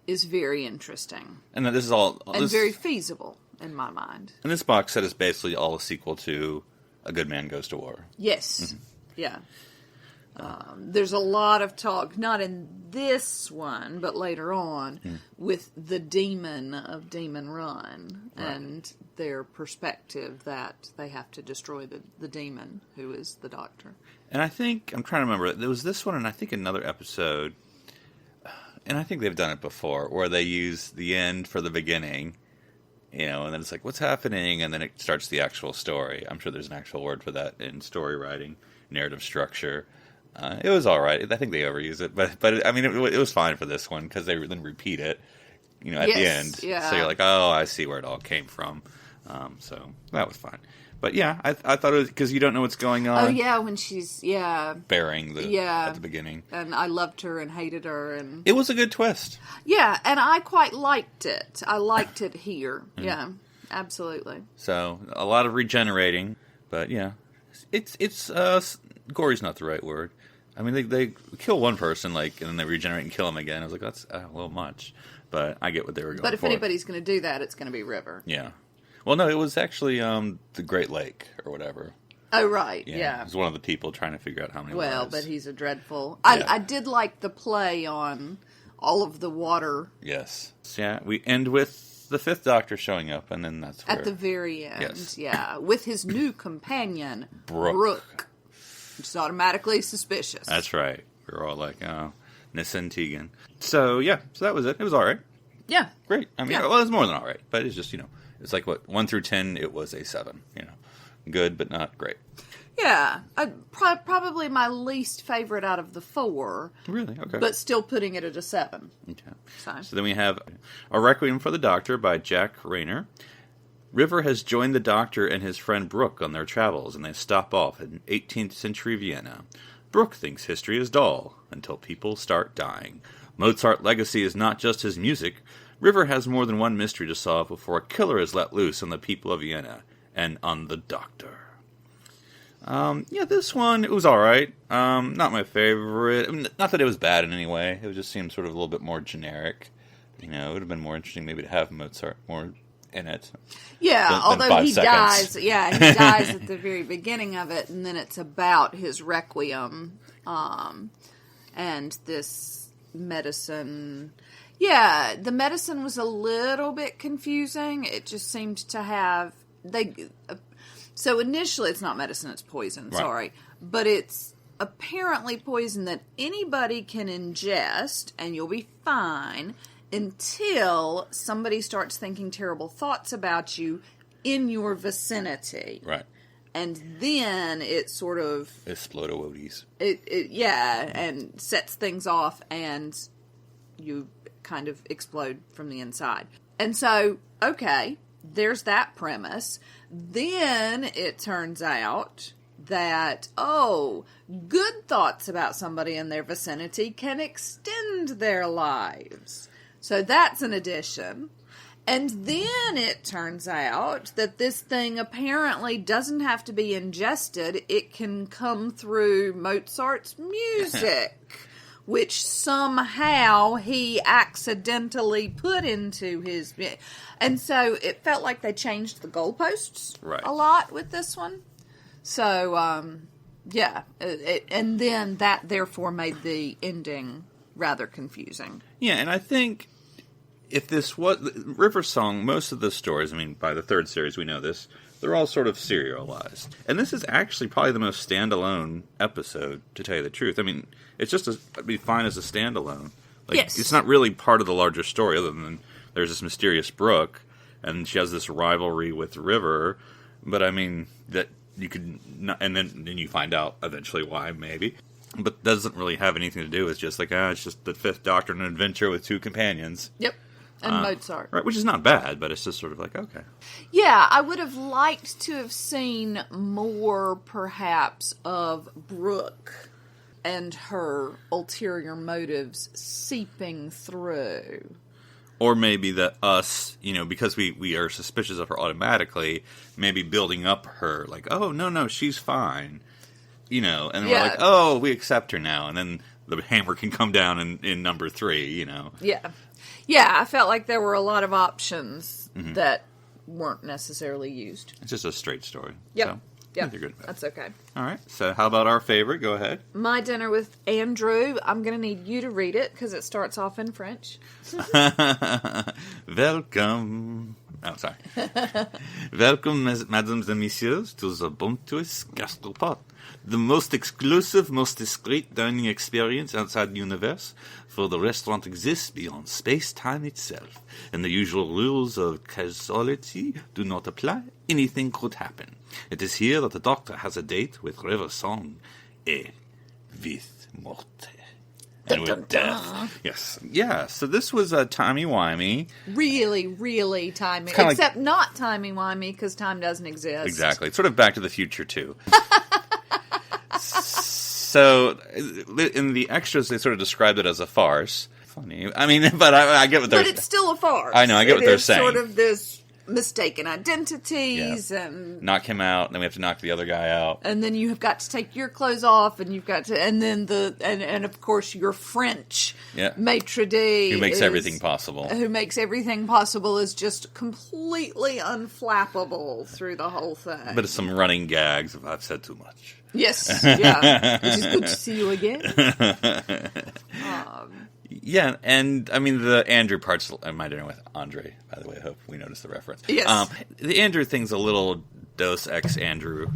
Speaker 4: Is very interesting.
Speaker 5: And this is all...
Speaker 4: And very feasible, in my mind.
Speaker 5: And this box set is basically all a sequel to A Good Man Goes to War.
Speaker 4: Yes.
Speaker 5: Mm-hmm.
Speaker 4: Yeah. There's a lot of talk, not in this one, but later on, with the demon of Demon Run, and their perspective that they have to destroy the demon, who is the Doctor.
Speaker 5: And I think, I'm trying to remember, there was this one and I think another episode, and I think they've done it before, where they use the end for the beginning, and then it's like, what's happening? And then it starts the actual story. I'm sure there's an actual word for that in story writing, narrative structure. It was all right. I think they overuse it, but I mean, it was fine for this one because they then repeat it, at the end.
Speaker 4: Yeah.
Speaker 5: So you're like, oh, I see where it all came from. So that was fine. But yeah, I thought it was because you don't know what's going on.
Speaker 4: Oh yeah, when she's
Speaker 5: bearing at the beginning,
Speaker 4: and I loved her and hated her, and
Speaker 5: it was a good twist.
Speaker 4: Yeah, and I quite liked it. I liked it here. Yeah, absolutely.
Speaker 5: So a lot of regenerating, but yeah, it's gory's not the right word. I mean, they kill one person, and then they regenerate and kill him again. I was like, that's a little much. But I get what they were going for.
Speaker 4: But if anybody's going to do that, it's going to be River.
Speaker 5: Yeah. Well, no, it was actually the Great Lake or whatever.
Speaker 4: Oh, right, yeah.
Speaker 5: It was one of the people trying to figure out how many lives.
Speaker 4: But he's a dreadful... I did like the play on all of the water.
Speaker 5: Yes. So, yeah, we end with the Fifth Doctor showing up, and then that's where...
Speaker 4: At the very end,
Speaker 5: yes.
Speaker 4: Yeah. With his new companion,
Speaker 5: Brooke.
Speaker 4: Which is automatically suspicious.
Speaker 5: That's right. We were all like, oh, Nissan Tegan. So, yeah. So that was it. It was all right.
Speaker 4: Yeah.
Speaker 5: Great. I mean, well, it was more than all right. But it's just, it's like, 1 through 10, it was a 7. Good, but not great.
Speaker 4: Yeah. Probably my least favorite out of the 4.
Speaker 5: Really? Okay.
Speaker 4: But still putting it at a 7.
Speaker 5: Okay. So then we have A Requiem for the Doctor by Jack Rayner. River has joined the Doctor and his friend Brooke on their travels, and they stop off in 18th century Vienna. Brooke thinks history is dull, until people start dying. Mozart's legacy is not just his music. River has more than one mystery to solve before a killer is let loose on the people of Vienna, and on the Doctor. This one, it was alright. Not my favorite. I mean, not that it was bad in any way. It just seemed sort of a little bit more generic. It would have been more interesting maybe to have Mozart more in it.
Speaker 4: Yeah, although he dies. Yeah, he dies at the very beginning of it, and then it's about his requiem, and this medicine. Yeah, the medicine was a little bit confusing. It just seemed to have so initially it's not medicine; it's poison.
Speaker 5: Right.
Speaker 4: Sorry, but it's apparently poison that anybody can ingest, and you'll be fine. Until somebody starts thinking terrible thoughts about you in your vicinity.
Speaker 5: Right.
Speaker 4: And then it sort of...
Speaker 5: Explododies.
Speaker 4: And sets things off, and you kind of explode from the inside. And so, okay, there's that premise. Then it turns out that, good thoughts about somebody in their vicinity can extend their lives. So that's an addition. And then it turns out that this thing apparently doesn't have to be ingested. It can come through Mozart's music, which somehow he accidentally put into his... And so it felt like they changed the goalposts a lot with this one. So, and then that therefore made the ending rather confusing.
Speaker 5: Yeah, and I think if this was... River Song, most of the stories, I mean, by the third series we know this, they're all sort of serialized. And this is actually probably the most standalone episode, to tell you the truth. I mean, it's just it'd be fine as a standalone. Like,
Speaker 4: yes.
Speaker 5: It's not really part of the larger story, other than there's this mysterious Brooke, and she has this rivalry with River, but I mean, that you could... Not, and then you find out eventually why, maybe. But doesn't really have anything to do with just like, it's just the Fifth Doctor and an adventure with two companions.
Speaker 4: Yep. And Mozart.
Speaker 5: Right, which is not bad, but it's just sort of like, okay.
Speaker 4: Yeah, I would have liked to have seen more, perhaps, of Brooke and her ulterior motives seeping through.
Speaker 5: Or maybe that us, because we are suspicious of her automatically, maybe building up her, like, oh, no, she's fine. And we're like, oh, we accept her now. And then the hammer can come down in number 3,
Speaker 4: Yeah. Yeah, I felt like there were a lot of options that weren't necessarily used.
Speaker 5: It's just a straight story.
Speaker 4: Yep.
Speaker 5: So,
Speaker 4: yep.
Speaker 5: You're good about it.
Speaker 4: That's okay.
Speaker 5: All right. So how about our favorite? Go ahead.
Speaker 4: My Dinner with Andrew. I'm going to need you to read it because it starts off in French.
Speaker 5: Welcome. Oh, sorry. Welcome, mesdames and messieurs, to the Bumptwist Gastropod, the most exclusive, most discreet dining experience outside the universe, for the restaurant exists beyond space-time itself, and the usual rules of causality do not apply. Anything could happen. It is here that the Doctor has a date with River Song, et with Morte. And with death. Yes. Yeah, so this was timey-wimey.
Speaker 4: Really, really timey. Except not timey-wimey, because time doesn't exist.
Speaker 5: Exactly. It's sort of Back to the Future, too. So, in the extras, they sort of described it as a farce. Funny. I mean, but I get what they're saying.
Speaker 4: But it's still a farce.
Speaker 5: I know, I get what they're saying.
Speaker 4: It's sort of this mistaken identities and
Speaker 5: knock him out, and then we have to knock the other guy out.
Speaker 4: And then you have got to take your clothes off, and you've got to, and then and of course your French maitre d'
Speaker 5: who makes everything possible.
Speaker 4: Who makes everything possible is just completely unflappable through the whole thing.
Speaker 5: But it's some running gags if I've said too much.
Speaker 4: Yes, yeah. It is good to see you again.
Speaker 5: Yeah, and I mean the Andrew part's My Dinner with Andre, by the way. I hope we noticed the reference.
Speaker 4: Yes.
Speaker 5: The Andrew thing's a little Deus Ex Andrew,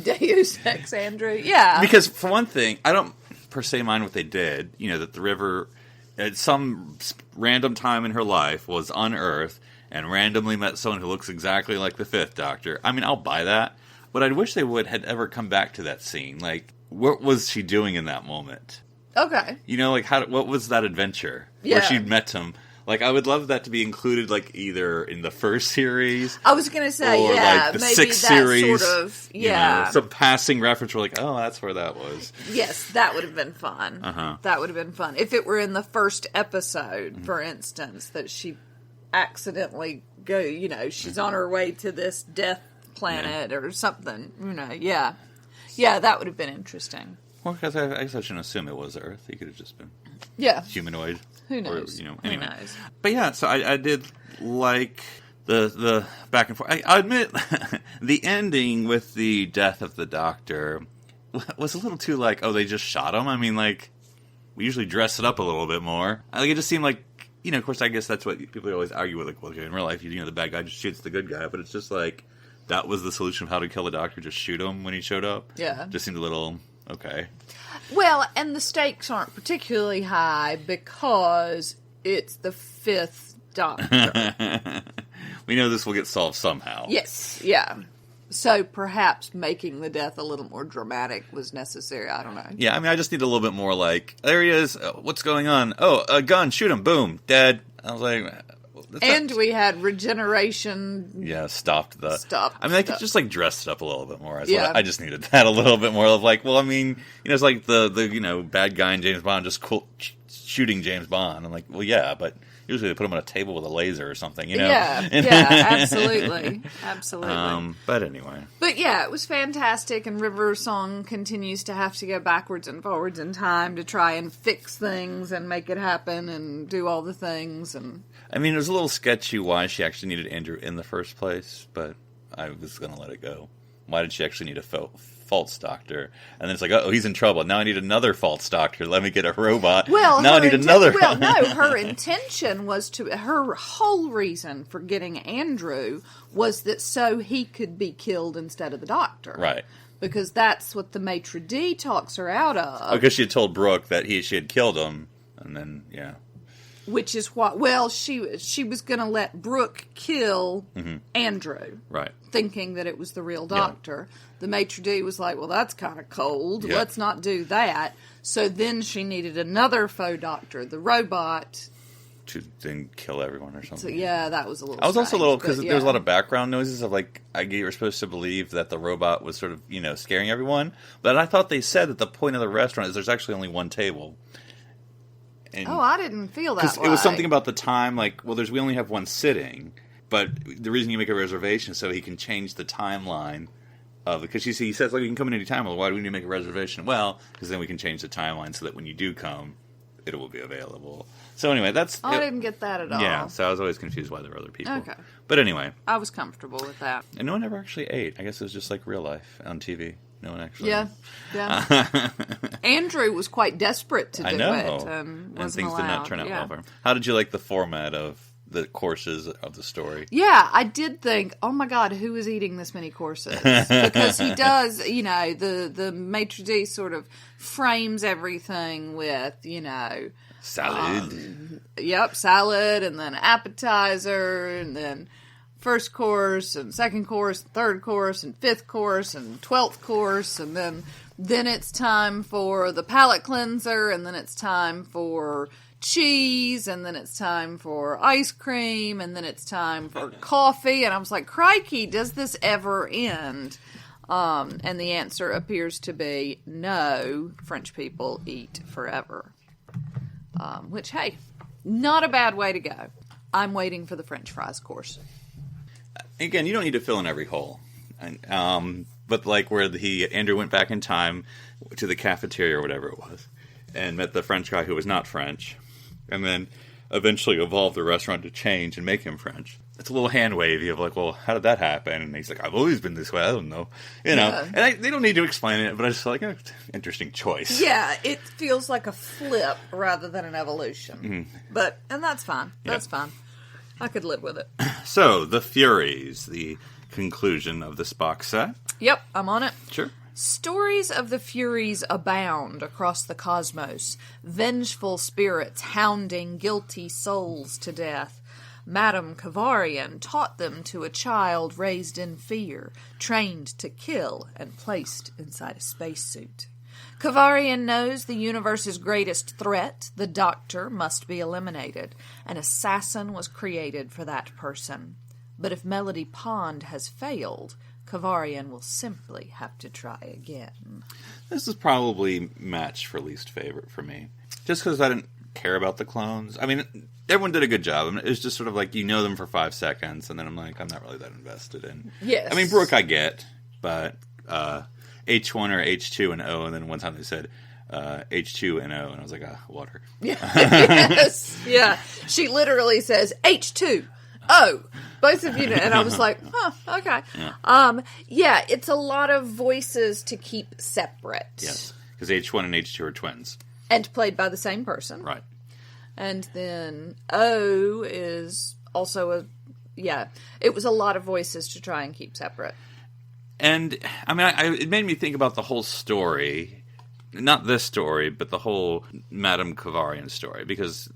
Speaker 4: Deus Ex Andrew, yeah.
Speaker 5: Because for one thing, I don't per se mind what they did. That the river at some random time in her life was unearthed and randomly met someone who looks exactly like the Fifth Doctor. I mean, I'll buy that. But I wish they had ever come back to that scene. Like, what was she doing in that moment?
Speaker 4: Okay.
Speaker 5: What was that adventure?
Speaker 4: Yeah.
Speaker 5: Where she'd met him. Like, I would love that to be included, like, either in the first series.
Speaker 4: I was going to say,
Speaker 5: or, like, the
Speaker 4: maybe
Speaker 5: sixth
Speaker 4: that
Speaker 5: series.
Speaker 4: Sort of, yeah.
Speaker 5: Some passing reference. We're like, oh, that's where that was.
Speaker 4: Yes, that would have been fun.
Speaker 5: Uh-huh.
Speaker 4: That would have been fun. If it were in the first episode, for instance, that she accidentally she's on her way to this death planet or something, yeah, that would have been interesting.
Speaker 5: Well, because I guess I shouldn't assume it was Earth. He could have just been humanoid.
Speaker 4: Who knows?
Speaker 5: Anyway.
Speaker 4: Who knows?
Speaker 5: But yeah, so I did like the back and forth. I admit the ending with the death of the Doctor was a little too like, oh, they just shot him. I mean, like, we usually dress it up a little bit more. Like, it just seemed like, of course, I guess that's what people always argue with. Like, well, in real life, the bad guy just shoots the good guy, but it's just like, that was the solution of how to kill the Doctor, just shoot him when he showed up. Yeah. Just seemed a little, okay.
Speaker 4: Well, and the stakes aren't particularly high because it's the Fifth Doctor.
Speaker 5: We know this will get solved somehow.
Speaker 4: Yes, yeah. So perhaps making the death a little more dramatic was necessary. I don't know.
Speaker 5: Yeah, I mean, I just need a little bit more like, there he is, what's going on? Oh, a gun, shoot him, boom, dead. I was like,
Speaker 4: And we had regeneration.
Speaker 5: Yeah, stopped. I mean, they could
Speaker 4: stuff.
Speaker 5: just like dress it up a little bit more.
Speaker 4: Yeah.
Speaker 5: I just needed that a little bit more of like, well, I mean, it's like the bad guy in James Bond just shooting James Bond. I'm like, well, yeah, but usually they put him on a table with a laser or something,
Speaker 4: Yeah, absolutely.
Speaker 5: But anyway.
Speaker 4: But yeah, it was fantastic, and River Song continues to have to go backwards and forwards in time to try and fix things and make it happen and do all the things. And
Speaker 5: I mean, it was a little sketchy why she actually needed Andrew in the first place, but I was going to let it go. Why did she actually need a false doctor? And then it's like, oh, he's in trouble. Now I need another false doctor. Let me get a robot.
Speaker 4: Well,
Speaker 5: now I need another.
Speaker 4: Well, no, her intention was her whole reason for getting Andrew was that so he could be killed instead of the doctor.
Speaker 5: Right.
Speaker 4: Because that's what the maitre d' talks her out of.
Speaker 5: Because she had told Brooke that she had killed him, and then, yeah.
Speaker 4: Which is what, well, she was going to let Brooke kill Andrew.
Speaker 5: Right.
Speaker 4: Thinking that it was the real doctor. Yeah. The maitre d' was like, well, that's kind of cold.
Speaker 5: Yeah.
Speaker 4: Let's not do that. So then she needed another faux doctor, the robot.
Speaker 5: To then kill everyone or something.
Speaker 4: So, yeah, that was a little
Speaker 5: I was also a little, because
Speaker 4: yeah.
Speaker 5: there was a lot of background noises of, like, you were supposed to believe that the robot was sort of, scaring everyone. But I thought they said that the point of the restaurant is there's actually only one table. And
Speaker 4: I didn't feel that way.
Speaker 5: It was something about the time, like, well, we only have one sitting, but the reason you make a reservation is so he can change the timeline of it. Because he says, like, you can come in any time. Well, why do we need to make a reservation? Well, because then we can change the timeline so that when you do come, it will be available. So anyway,
Speaker 4: I didn't get that at all.
Speaker 5: Yeah, so I was always confused why there were other people.
Speaker 4: Okay.
Speaker 5: But anyway.
Speaker 4: I was comfortable with that.
Speaker 5: And no one ever actually ate. I guess it was just like real life on TV. No one actually.
Speaker 4: Yeah. Andrew was quite desperate to do it.
Speaker 5: And things did not turn out well for him. How did you like the format of the courses of the story?
Speaker 4: Yeah, I did think, oh my God, who is eating this many courses? Because he does, the maitre d' sort of frames everything with,
Speaker 5: salad.
Speaker 4: Salad, and then appetizer, and then first course, and second course, and third course, and fifth course, and 12th course, and then it's time for the palate cleanser, and then it's time for cheese, and then it's time for ice cream, and then it's time for coffee, and I was like, crikey, does this ever end? And the answer appears to be no, French people eat forever. Which, hey, not a bad way to go. I'm waiting for the French fries course.
Speaker 5: Again, you don't need to fill in every hole. But like where Andrew went back in time to the cafeteria or whatever it was, and met the French guy who was not French, and then eventually evolved the restaurant to change and make him French. It's a little hand wavy of like, well, how did that happen? And he's like, I've always been this way. I don't know. And they don't need to explain it, but I just feel like, interesting choice.
Speaker 4: Yeah, it feels like a flip rather than an evolution. Mm-hmm. And that's fine. That's fine. I could live with it.
Speaker 5: So, The Furies, the conclusion of this box set.
Speaker 4: Yep, I'm on it.
Speaker 5: Sure.
Speaker 4: Stories of the Furies abound across the cosmos, vengeful spirits hounding guilty souls to death. Madame Kavarian taught them to a child raised in fear, trained to kill, and placed inside a spacesuit. Kavarian knows the universe's greatest threat, the Doctor, must be eliminated. An assassin was created for that person. But if Melody Pond has failed, Kavarian will simply have to try again.
Speaker 5: This is probably matched for least favorite for me. Just because I didn't care about the clones. I mean, everyone did a good job. I mean, it's just sort of like, them for 5 seconds, and then I'm like, I'm not really that invested in.
Speaker 4: Yes.
Speaker 5: I mean, Brooke I get, but H1 or H2 and O, and then one time they said H2 and O, and I was like, water.
Speaker 4: Yeah. Yes. Yeah. She literally says H2. Oh, both of you know. And I was like, okay. Yeah. It's a lot of voices to keep separate.
Speaker 5: Yes, because H1 and H2 are twins.
Speaker 4: And played by the same person.
Speaker 5: Right. And
Speaker 4: then O is also it was a lot of voices to try and keep separate.
Speaker 5: And, I mean, it made me think about the whole story. Not this story, but the whole Madame Kavarian story. Because,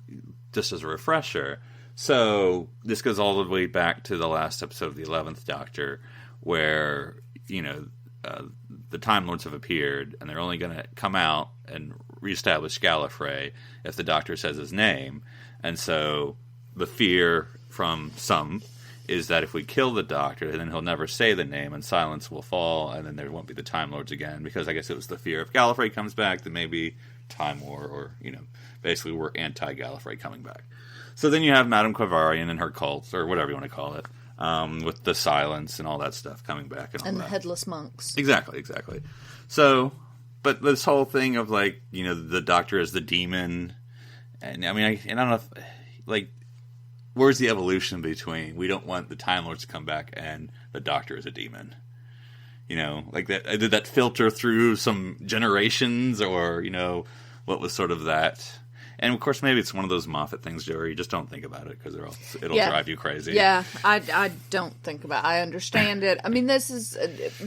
Speaker 5: just as a refresher, so this goes all the way back to the last episode of the 11th Doctor, where, the Time Lords have appeared, and they're only going to come out and reestablish Gallifrey if the Doctor says his name. And so the fear
Speaker 8: from some is that if we kill the Doctor, then he'll never say the name, and silence will fall, and then there won't be the Time Lords again, because I guess it was the fear if Gallifrey comes back, then maybe Time War, or, basically we're anti-Gallifrey coming back. So then you have Madame Quavarian and her cult, or whatever you want to call it, with the silence and all that stuff coming back. And all
Speaker 4: the
Speaker 8: that.
Speaker 4: headless monks.
Speaker 8: Exactly. So, but this whole thing of, the Doctor as the demon, and I don't know if, where's the evolution between we don't want the Time Lords to come back and the Doctor is a demon? That did that filter through some generations, or what was sort of that? And of course, maybe it's one of those Moffat things, Joey. You just don't think about it because it'll drive you crazy.
Speaker 4: Yeah, I don't think about it. I understand it. I mean, this is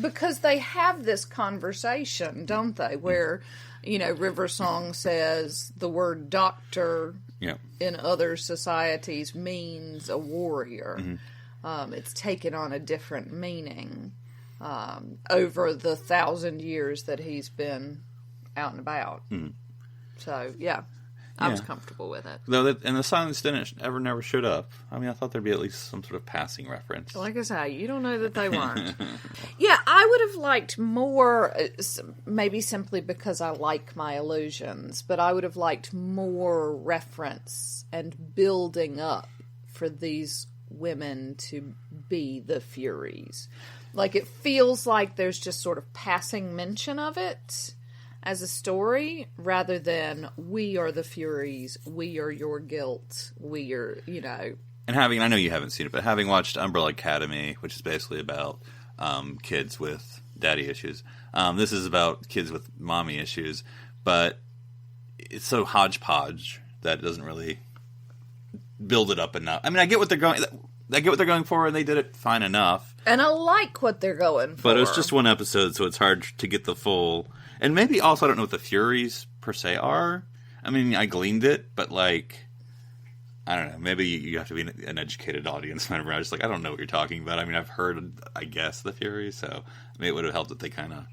Speaker 4: because they have this conversation, don't they? Where River Song says the word doctor.
Speaker 8: Yeah.
Speaker 4: In other societies means a warrior.
Speaker 8: Mm-hmm.
Speaker 4: It's taken on a different meaning over the 1,000 years that he's been out and about.
Speaker 8: Mm-hmm.
Speaker 4: So, I was comfortable with it.
Speaker 8: And the silence never showed up. I mean, I thought there'd be at least some sort of passing reference.
Speaker 4: Like I say, you don't know that they weren't. I would have liked more, maybe simply because I like my illusions, but I would have liked more reference and building up for these women to be the Furies. It feels like there's just sort of passing mention of it as a story, rather than we are the Furies, we are your guilt, we are,
Speaker 8: And I know you haven't seen it, but having watched Umbrella Academy, which is basically about kids with daddy issues, this is about kids with mommy issues, but it's so hodgepodge that it doesn't really build it up enough. I mean, I get what they're going for, and they did it fine enough.
Speaker 4: And I like what they're going for.
Speaker 8: But it was just one episode, so it's hard to get the full. And maybe also I don't know what the Furies per se are. I mean, I gleaned it, but I don't know. Maybe you have to be an educated audience member. I was just I don't know what you're talking about. I mean, I've heard, I guess, the Furies, so maybe it would have helped if they kind of.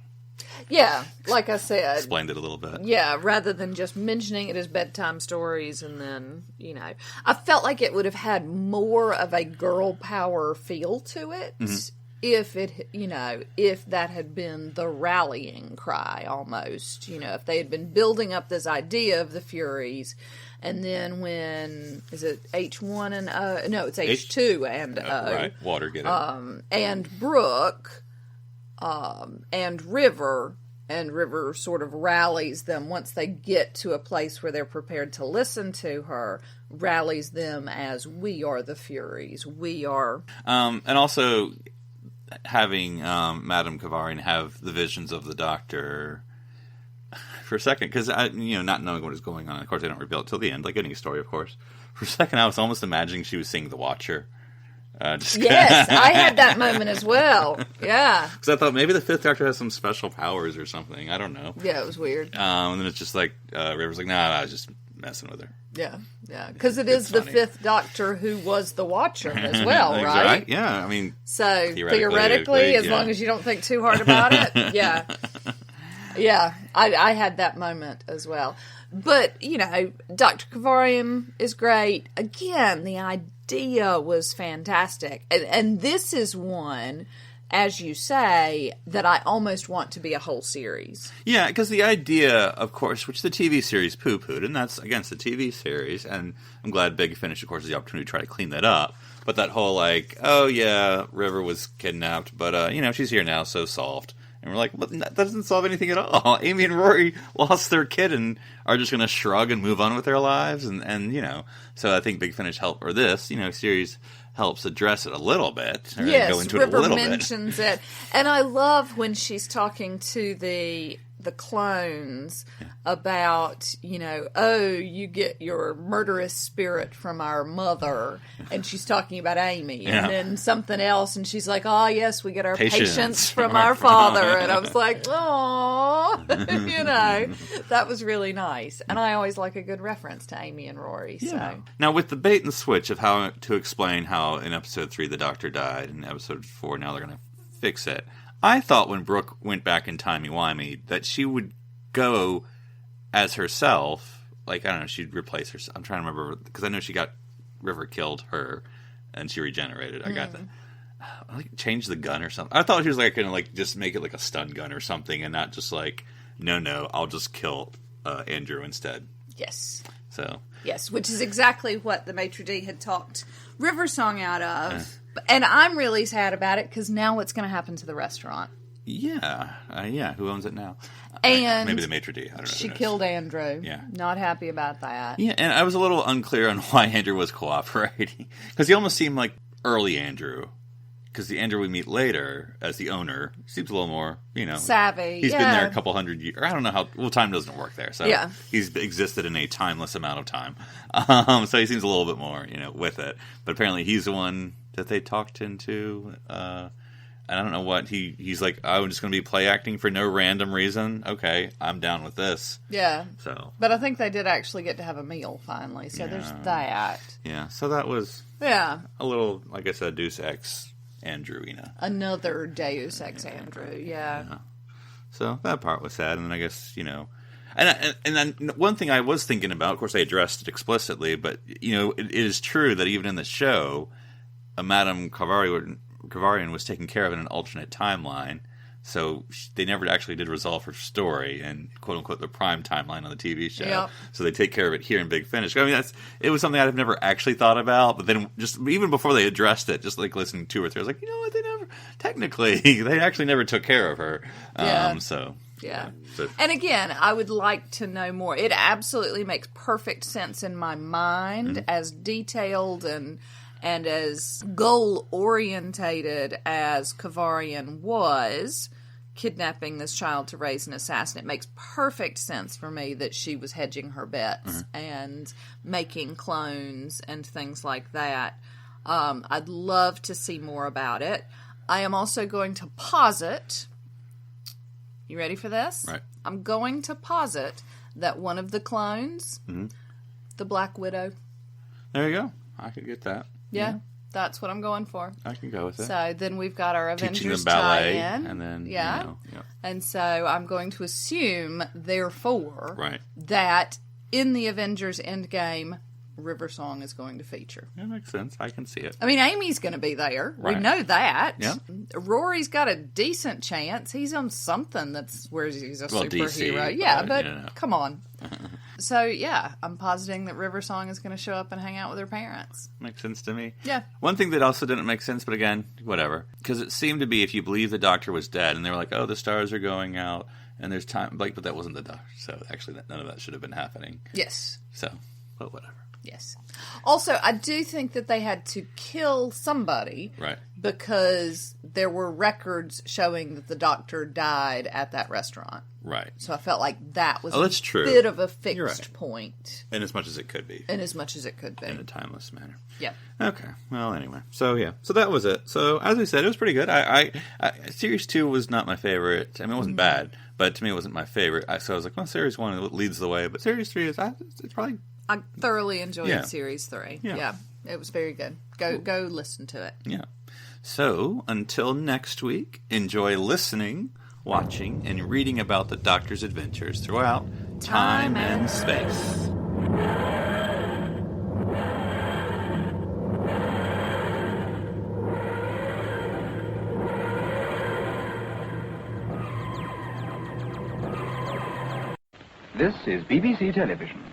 Speaker 4: Yeah, like I said.
Speaker 8: Explained it a little bit.
Speaker 4: Yeah, rather than just mentioning it as bedtime stories and then, I felt like it would have had more of a girl power feel to it. Mm-hmm. If it, if that had been the rallying cry almost, if they had been building up this idea of the Furies, and then when, is it H1 and O? No, it's H2 and O.
Speaker 8: Right, Water, get it.
Speaker 4: And Brooke, and River sort of rallies them once they get to a place where they're prepared to listen to her, rallies them as we are the Furies, we are. And
Speaker 8: also having Madame Quavarian have the visions of the Doctor for a second, because not knowing what is going on. Of course, they don't reveal it till the end, like any story, of course. For a second, I was almost imagining she was seeing The Watcher.
Speaker 4: Yes, I had that moment as well. Yeah,
Speaker 8: because I thought maybe the Fifth Doctor has some special powers or something. I don't know.
Speaker 4: Yeah, it was weird.
Speaker 8: And then it's just River's nah, I was just messing with her.
Speaker 4: Yeah, because it is the Fifth Doctor who was the Watcher as well, right?
Speaker 8: Yeah, I mean,
Speaker 4: so theoretically, as long as you don't think too hard about it, yeah. I had that moment as well. But Dr. Quavarian is great. Again, the idea was fantastic, and this is one, as you say, that I almost want to be a whole series.
Speaker 8: Yeah, because the idea, of course, which the TV series poo-pooed, and that's against the TV series, and I'm glad Big Finish, of course, has the opportunity to try to clean that up. But that whole, oh yeah, River was kidnapped, but, she's here now, so solved. And we're like, well, that doesn't solve anything at all. Amy and Rory lost their kid and are just going to shrug and move on with their lives. And so I think Big Finish series helps address it a little bit. Or
Speaker 4: yes,
Speaker 8: go into
Speaker 4: River
Speaker 8: it a little
Speaker 4: mentions
Speaker 8: bit.
Speaker 4: it. And I love when she's talking to the clones about, you get your murderous spirit from our mother. And she's talking about Amy.
Speaker 8: Yeah.
Speaker 4: And then something else. And she's like, oh, yes, we get our patience from our father. And I was like, oh, that was really nice. And I always like a good reference to Amy and Rory.
Speaker 8: Yeah.
Speaker 4: So.
Speaker 8: Now, with the bait and switch of how to explain how in episode 3 the Doctor died, and episode 4 now they're going to fix it, I thought when Brooke went back in timey-wimey that she would go as herself. I don't know, she'd replace herself. I'm trying to remember, because I know she got River killed her. and she regenerated. I got that. Like change the gun or something. I thought she was like gonna like just make it like a stun gun or something, and not just like no, I'll just kill Andrew instead.
Speaker 4: Yes.
Speaker 8: So
Speaker 4: yes, which is exactly what the maitre d' had talked River Song out of, and I'm really sad about it because now what's going to happen to the restaurant?
Speaker 8: Yeah. Who owns it now?
Speaker 4: And
Speaker 8: maybe the maitre d'. I don't know.
Speaker 4: She killed Andrew.
Speaker 8: Yeah.
Speaker 4: Not happy about that.
Speaker 8: Yeah, and I was a little unclear on why Andrew was cooperating because he almost seemed like early Andrew. Because the Andrew we meet later as the owner seems a little more,
Speaker 4: savvy.
Speaker 8: He's been there a couple hundred years. I don't know how. Well, time doesn't work there, so he's existed in a timeless amount of time. So he seems a little bit more, with it. But apparently, he's the one that they talked into. And I don't know what he's like. I'm just going to be play acting for no random reason. Okay, I'm down with this.
Speaker 4: Yeah.
Speaker 8: So,
Speaker 4: but I think they did actually get to have a meal finally. So there's that.
Speaker 8: Yeah. So that was a little, like I said, Deus Ex. Andrew,
Speaker 4: Another Deus Ex Andrew, yeah.
Speaker 8: So that part was sad, and then I guess, and then one thing I was thinking about, of course they addressed it explicitly, but, it is true that even in the show, Madame Kavarian was taken care of in an alternate timeline, so they never actually did resolve her story in quote-unquote the prime timeline on the TV show. Yep. So they take care of it here in Big Finish. I mean, it was something I've never actually thought about, but then just even before they addressed it, just like listening to 2 or 3, I was like, you know what, they actually never took care of her.
Speaker 4: Yeah.
Speaker 8: So...
Speaker 4: Yeah. And again, I would like to know more. It absolutely makes perfect sense in my mind, as detailed and as goal-orientated as Kavarian was, kidnapping this child to raise an assassin. It makes perfect sense for me that she was hedging her bets and making clones and things like that. I'd love to see more about it. I am also going to posit... You ready for this?
Speaker 8: Right.
Speaker 4: I'm going to posit that one of the clones, the Black Widow.
Speaker 8: There you go. I could get that.
Speaker 4: Yeah, that's what I'm going for.
Speaker 8: I can go with it.
Speaker 4: So then we've got our Avengers
Speaker 8: ballet,
Speaker 4: tie-in.
Speaker 8: and then,
Speaker 4: And so I'm going to assume, therefore,
Speaker 8: right,
Speaker 4: that in the Avengers Endgame, River Song is going to feature.
Speaker 8: That makes sense. I can see it.
Speaker 4: I mean, Amy's going to be there.
Speaker 8: Right.
Speaker 4: We know that.
Speaker 8: Yeah.
Speaker 4: Rory's got a decent chance. He's on something that's where he's a superhero.
Speaker 8: DC,
Speaker 4: yeah, but come on. So, yeah, I'm positing that River Song is going to show up and hang out with her parents.
Speaker 8: Makes sense to me.
Speaker 4: Yeah.
Speaker 8: One thing that also didn't make sense, but again, whatever. Because it seemed to be, if you believe the Doctor was dead, and they were like, oh, the stars are going out, and there's time, but that wasn't the Doctor. So, actually, none of that should have been happening.
Speaker 4: Yes.
Speaker 8: So, but whatever.
Speaker 4: Yes. Also, I do think that they had to kill somebody.
Speaker 8: Right.
Speaker 4: Because there were records showing that the Doctor died at that restaurant.
Speaker 8: Right.
Speaker 4: So I felt like that was
Speaker 8: that's true.
Speaker 4: Bit of a fixed point.
Speaker 8: In as much as it could be.
Speaker 4: In as much as it could be.
Speaker 8: In a timeless manner.
Speaker 4: Yeah.
Speaker 8: Okay. Well, anyway. So, yeah. So that was it. So, as we said, it was pretty good. I Series 2 was not my favorite. I mean, it wasn't bad, but to me it wasn't my favorite. So I was like, well, Series 1 leads the way, but Series 3 it's probably...
Speaker 4: I thoroughly enjoyed Series 3.
Speaker 8: Yeah.
Speaker 4: It was very good. Go listen to it.
Speaker 8: Yeah. So, until next week, enjoy listening, watching, and reading about the Doctor's adventures throughout time and space.
Speaker 11: This is BBC Television.